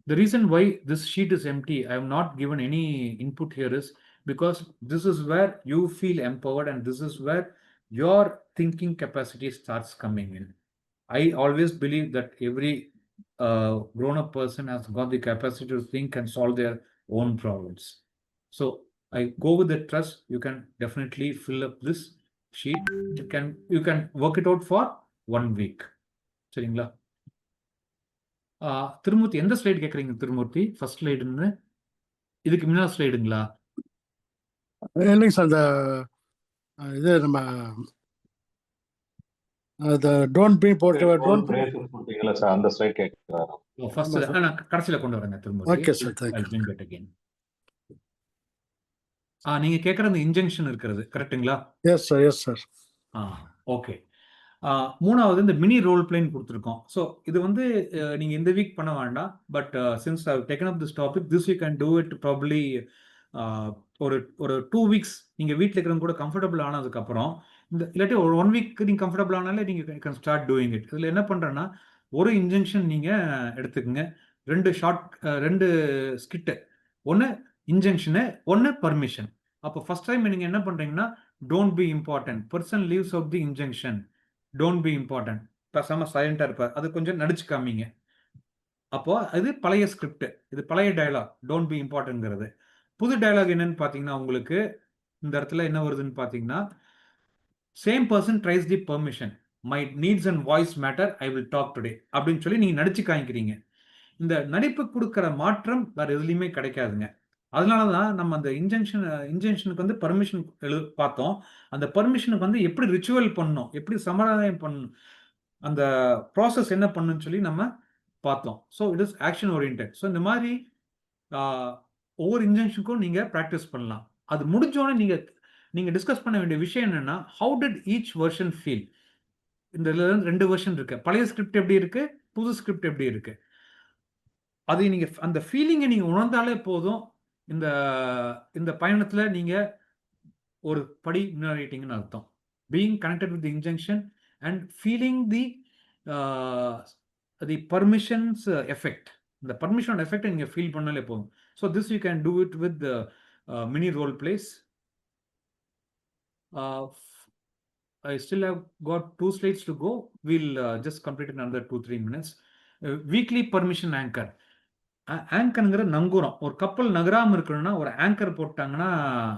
The reason why this sheet is empty, I have not given any input here, is because this is where you feel empowered and this is where your thinking capacity starts coming in. I always believe that every grown-up person has got the capacity to think and solve their own problems. So I go with the trust. You can definitely fill up this sheet. You can work it out for 1 week. சரிங்களா? திருமூர்த்தி எந்த slide கேட்குறீங்க? Thirumurthy first ஸ்லைடுன்னு, இதுக்கு முன்னாடி ஸ்லைடுங்களா? இல்லைங்க sir, அந்த இது நம்ம அது டோன்ட் பீ போட்டு போட்டீங்களா சார், அந்த ஸ்லைட் கேட்குறாரு. ஃபர்ஸ்ட் நான் கடைசியில் கொண்டு வரேங்க Thirumoorthy. Okay sir, thank you. நீங்க கேட்குற அந்த இன்ஜெக்ஷன் இருக்கிறது கரெக்ட்டுங்களா? Yes sir, yes sir. Okay. மூணாவது இந்த மினி ரோல் பிளேன்னு கொடுத்துருக்கோம். ஸோ இது வந்து நீங்கள் இந்த வீக் பண்ண வேண்டாம். But since I taken up this topic, this you can do it probably ஒரு ஒரு 2 வீக்ஸ் நீங்கள் வீட்டில் இருக்கிறவங்க கூட கம்ஃபர்டபுள் ஆனதுக்கப்புறம், இந்த இல்லாட்டி ஒரு 1 வீக் நீங்கள் கம்ஃபர்டபுள் ஆனாலே நீங்கள் கேன் ஸ்டார்ட் டூயிங் இட். இதில் என்ன பண்ணுறேன்னா, ஒரு இன்ஜெக்ஷன் நீங்கள் எடுத்துக்கோங்க, 2 ஸ்கிட்டு, ஒன்று இன்ஜெக்ஷனு, ஒன்று பர்மிஷன். அப்போ ஃபர்ஸ்ட் டைம் நீங்கள் என்ன பண்ணுறீங்கன்னா, don't be important, person leaves out the injection, don't be important, பேசாமல் சைலண்டாக இருப்பார், அது கொஞ்சம் நடிச்சு காமிங்க. அப்போ அது பழைய ஸ்கிரிப்ட், இது பழைய டயலாக், டோன்ட் பி இம்பார்ட்டன்ட்ங்கிறது. புது டயலாக் என்னன்னு பார்த்தீங்கன்னா, உங்களுக்கு இந்த இடத்துல என்ன வருதுன்னு பார்த்தீங்கன்னா, same person tries the permission, my needs and voice matter, I will talk today அப்படின்னு சொல்லி நீங்கள் நடிச்சு காமிக்கிறீங்க. இந்த நடிப்பு கொடுக்குற மாற்றம் வேறு எதுலையுமே கிடைக்காதுங்க. அதனால தான் நம்ம அந்த இன்ஜெக்ஷனுக்கு வந்து பர்மிஷன் பார்த்தோம். அந்த பர்மிஷனுக்கு வந்து எப்படி ரிச்சுவல் பண்ணணும், எப்படி சமாதானம் பண்ணணும், அந்த ப்ராசஸ் என்ன பண்ணணும்னு சொல்லி நம்ம பார்த்தோம். So it is action oriented. So இந்த மாதிரி ஒவ்வொரு இன்ஜெக்ஷனுக்கும் நீங்கள் ப்ராக்டிஸ் பண்ணலாம். அது முடிஞ்சோடனே நீங்கள் டிஸ்கஸ் பண்ண வேண்டிய விஷயம் என்னென்னா, how did each version feel. இந்த 2 வெர்ஷன் இருக்குது. பழைய ஸ்கிரிப்ட் எப்படி இருக்குது, புது ஸ்கிரிப்ட் எப்படி இருக்குது, அதை நீங்கள் அந்த ஃபீலிங்கை நீங்கள் உணர்ந்தாலே போதும். இந்த பயணத்தில் நீங்கள் ஒரு படி முன்னேறிட்டீங்கன்னு அர்த்தம். Being connected with the injection and feeling the permissions effect. இந்த பர்மிஷன் எஃபெக்டை நீங்கள் ஃபீல் பண்ணாலே போதும். So this you can do it with mini role plays. I still have got 2 slides to go. We'll just complete in another 2-3 minutes. Weekly permission anchor. ஆங்கருங்கிற நங்கூரம். ஒரு கப்பல் நகராமல் இருக்கணும்னா ஒரு ஆங்கர் போட்டாங்கன்னா,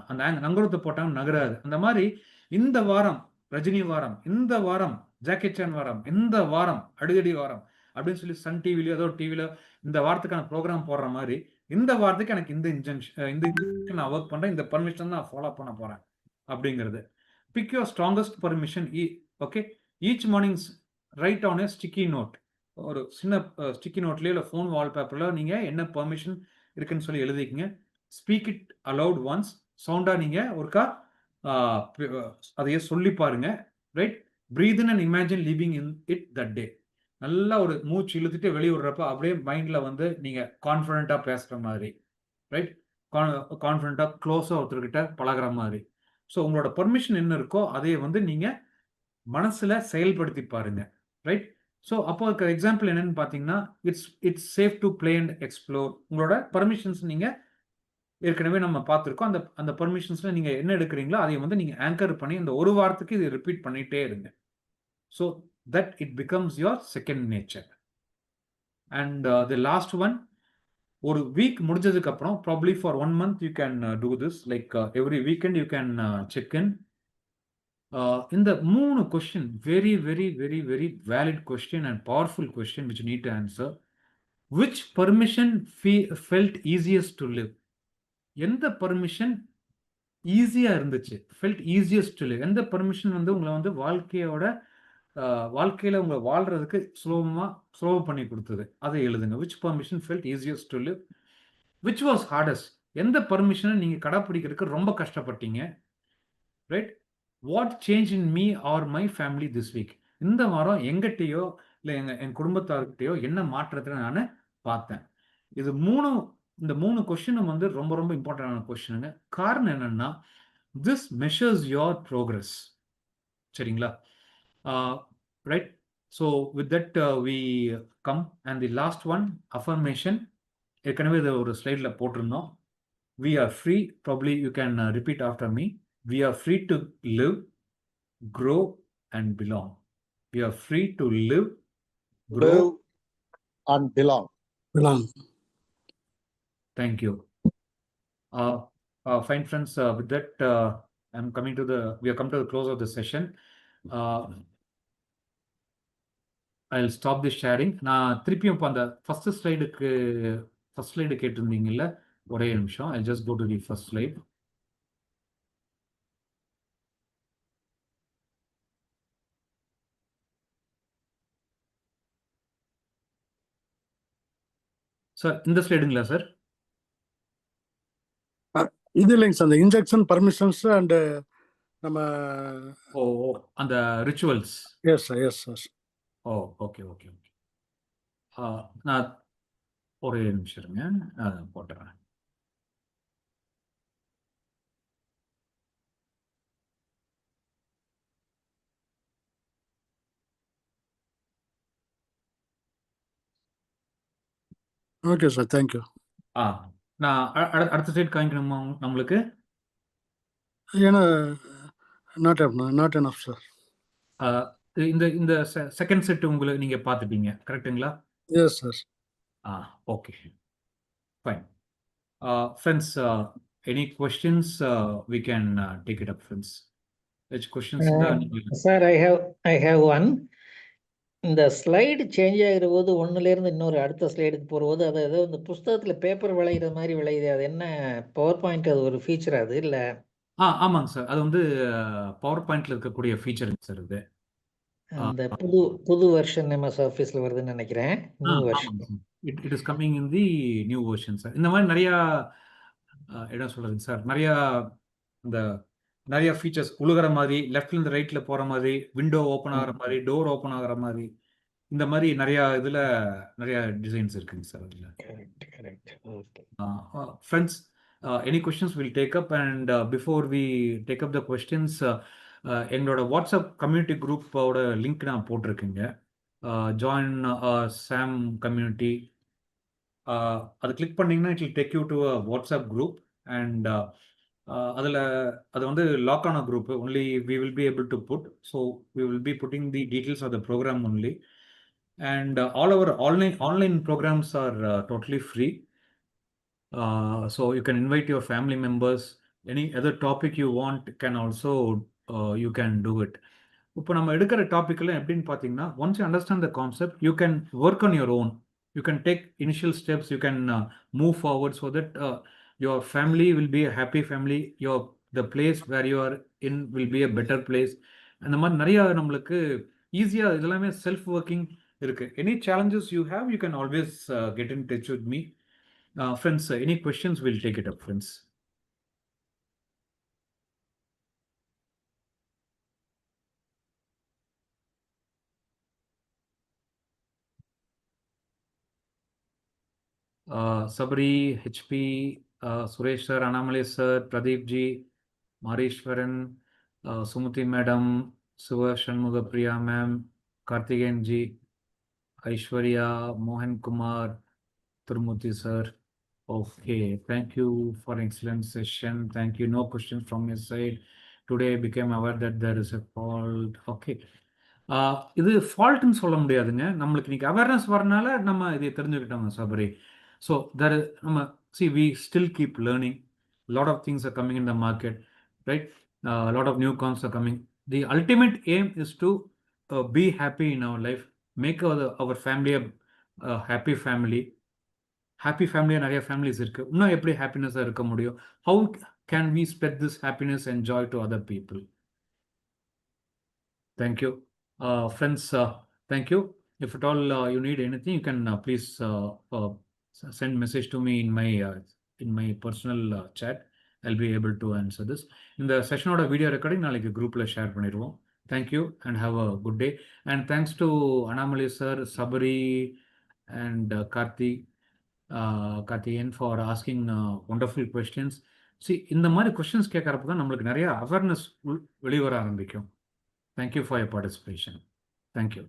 அந்த நங்கூரத்தை போட்டாங்கன்னா நகராது. அந்த மாதிரி இந்த வாரம் ரஜினி வாரம், இந்த வாரம் ஜாக்கி சான் வாரம், இந்த வாரம் அடிதடி வாரம் அப்படின்னு சொல்லி சன் டிவிலையோ ஏதோ டிவியில இந்த வாரத்துக்கான ப்ரோக்ராம் போடுற மாதிரி, இந்த வாரத்துக்கு எனக்கு இந்த இன்ஜெக்ஷன் நான் ஒர்க் பண்ணுறேன், இந்த பர்மிஷன் நான் ஃபாலோ பண்ண போகிறேன் அப்படிங்கிறது. Pick your strongest permission. Okay, each mornings write on a sticky note. ஒரு சின்ன ஸ்டிக்கி நோட்லேயோ இல்லை ஃபோன் வால்பேப்பரில் நீங்கள் என்ன பர்மிஷன் இருக்குன்னு சொல்லி எழுதிக்கிங்க. Speak it aloud once. சவுண்டாக நீங்கள் ஒருக்கா அதையே சொல்லி பாருங்க. Right, breathe in and imagine living in it that day. நல்லா ஒரு மூச்சு இழுத்துட்டு வெளியே விடுறப்ப அப்படியே மைண்டில் வந்து நீங்கள் கான்ஃபிடென்ட்டாக பேசுகிற மாதிரி, ரைட், கான்ஃபிடென்ட்டாக க்ளோஸாக ஒருத்தர்கிட்ட பழகிற மாதிரி. ஸோ உங்களோட பர்மிஷன் என்ன இருக்கோ அதை வந்து நீங்கள் மனசில் செயல்படுத்தி பாருங்க. ரைட், ஸோ அப்போ இருக்கிற எக்ஸாம்பிள் என்னன்னு பார்த்தீங்கன்னா, it's safe to play and explore. உங்களோட பர்மிஷன்ஸ் நீங்கள் ஏற்கனவே நம்ம பார்த்துருக்கோம். அந்த பர்மிஷன்ஸில் நீங்கள் என்ன எடுக்கிறீங்களோ அதை வந்து நீங்கள் ஆங்கர் பண்ணி இந்த ஒரு வாரத்துக்கு இதை ரிப்பீட் பண்ணிகிட்டே இருங்க. So that it becomes your second nature. And the last one, ஒரு வீக் முடிஞ்சதுக்கு அப்புறம் probably for 1 month you can do this. Like every weekend you can check in. இந்த 3 question, very very very very valid question and powerful question which you need to answer. Which permission felt easiest to live? எந்த permission ஈஸியாக இருந்துச்சு? Felt easiest to live. எந்த permission வந்து உங்களை வந்து வாழ்க்கையில் உங்களை வாழ்கிறதுக்கு சுலபம் பண்ணி கொடுத்தது? அதை எழுதுங்க. Which permission felt easiest to live? Which was hardest? எந்த பர்மிஷனை நீங்கள் கடைப்பிடிக்கிறதுக்கு ரொம்ப கஷ்டப்பட்டீங்க? Right, what change in me or my family this week? இந்த வாரம் எங்கிட்டயோ இல்லை என் குடும்பத்தார்கிட்டயோ என்ன மாற்றத்தை நான் பார்த்தேன்? இந்த 3 கொஸ்டினும் வந்து ரொம்ப ரொம்ப இம்பார்ட்டண்டான கொஸ்டினுங்க. காரணம் என்னன்னா, திஸ் மெஷர்ஸ் யோர் ப்ரோக்ரஸ். சரிங்களா? Right, so with that we come and the last one, affirmation. ஏற்கனவே இதை ஒரு ஸ்லைடில் போட்டிருந்தோம். We are free, probably you can repeat after me. We are free to live, grow and belong. We are free to live, grow and belong. Thank you. Fine friends, with that we have come to the close of the session. I'll stop this sharing. நான் திருப்பியும் இப்போ அந்த first slide கேட்டிருந்தீங்கல்ல, ஒரே நிமிஷம். I'll just go to the first slide. Sir இந்த ஸ்லைடுங்களா sir? இது இல்லைங்க sir, அந்த இன்ஜெக்ஷன் பர்மிஷன்ஸ் அண்ட் நம்ம ஓ ஓ, அந்த rituals. Yes sir yes sir. Oh okay okay okay. நான் ஒரே நிமிஷம் இருங்க, போட்டுறேன். Okay sir, thank you. நான் அடுத்த சைட் காமிக்கணுமா நம்மளுக்கு? ஏன்னா நாட் எனஃப் சார். இந்த இந்த செகண்ட் செட் உங்களுக்கு நீங்கள் பார்த்துட்டீங்க கரெக்டுங்களா? S sir. Okay fine. Friends, any questions we can take it up, friends. Which questions? Sir, I have one. இந்த ஸ்லைடு சேஞ்ச் ஆகிற போது ஒன்னுலேருந்து இன்னொரு அடுத்த ஸ்லைடுக்கு போகும்போது அது ஏதோ இந்த புஸ்தகத்தில் பேப்பர் விளையிற மாதிரி விளையுது. அது என்ன பவர் பாயிண்ட்? அது ஒரு ஃபீச்சர் அது இல்லை? ஆமாங்க சார், அது வந்து பவர் பாயிண்ட்ல இருக்கக்கூடிய ஃபீச்சருங்க சார் இது. அந்த புது வெர்ஷன் எம்எஸ் ஆஃபீஸில் வருதுன்னு நினைக்கிறேன். New version. It is coming in the new version sir. இந்த மாதிரி நிறையா என்ன சொல்றதுங்க சார், நிறைய ஃபீச்சர்ஸ் உழுகிற மாதிரி, லெஃப்ட்ல இருந்து ரைட்ல போற மாதிரி, விண்டோ ஓப்பன் ஆகிற மாதிரி, டோர் ஓப்பன் ஆகிற மாதிரி, இந்த மாதிரி நிறைய இதுல நிறைய டிசைன்ஸ் இருக்குங்க சார் அதுல. Friends, any questions will take up. And before we take up the questions, எங்களோட வாட்ஸ்அப் கம்யூனிட்டி குரூப்போட லிங்க் நான் போட்டிருக்கேங்க. Join some community. அது கிளிக் பண்ணிங்கன்னா it will take you to a WhatsApp group. And அதில் அது வந்து லாக் ஆன group. Only we will be able to put. So we will be putting the details of the program only. And all our online programs are totally free. So you can invite your family members. Any other topic you want can also you can do it. இப்போ நம்ம எடுக்கிற டாபிக்ல எப்படின்னு பார்த்தீங்கன்னா, once you understand the concept, you can work on your own. You can take initial steps. You can move forward so that your family will be a happy family. The place where you are in will be a better place. அந்த மாதிரி நிறைய நம்மளுக்கு ஈஸியாக இதெல்லாமே self working இருக்கு. Any challenges you have, you can always get in touch with me. Friends, any questions, we'll take it up, friends. Sabri, HP, Suresh sir, Annamalai sir, Pradeep ji, Marishwaran, Sumuti madam, Suva Shanmugapriya ma'am, Karthikeyan ji, Aishwarya, Mohan Kumar, Turmurthy sir. Okay, thank you for excellent session. Thank you. No questions from your side. Today I became aware that there is a fault. Okay. இது ஃபால்ட்னு சொல்ல முடியாதுங்க. நம்மளுக்கு இன்னைக்கு awareness வரனால நம்ம இதை தெரிஞ்சுக்கிட்டோங்க Sabari. So நம்ம we still keep learning. A lot of things are coming in the market, right? A lot of new concepts are coming. The ultimate aim is to be happy in our life, make our family a happy family. Happy ஃபேமிலியாக நிறைய families இருக்குது. இன்னும் எப்படி ஹாப்பினஸாக இருக்க முடியும்? How can we spread this happiness and joy to other people? Thank you friends. Thank you. If at all you need anything, you can please send message to me in my personal chat. I'll be able to answer this. இந்த செஷனோட video recording நாளைக்கு குரூப்பில் share பண்ணிடுவோம். Thank you and have a good day. And thanks to Annamalai sir, Sabari and Karthikeyan for asking wonderful questions. See, இந்த மாதிரி questions கேட்கறப்ப தான் நம்மளுக்கு நிறைய அவேர்னஸ் வெளிவர ஆரம்பிக்கும். Thank you for your participation. Thank you.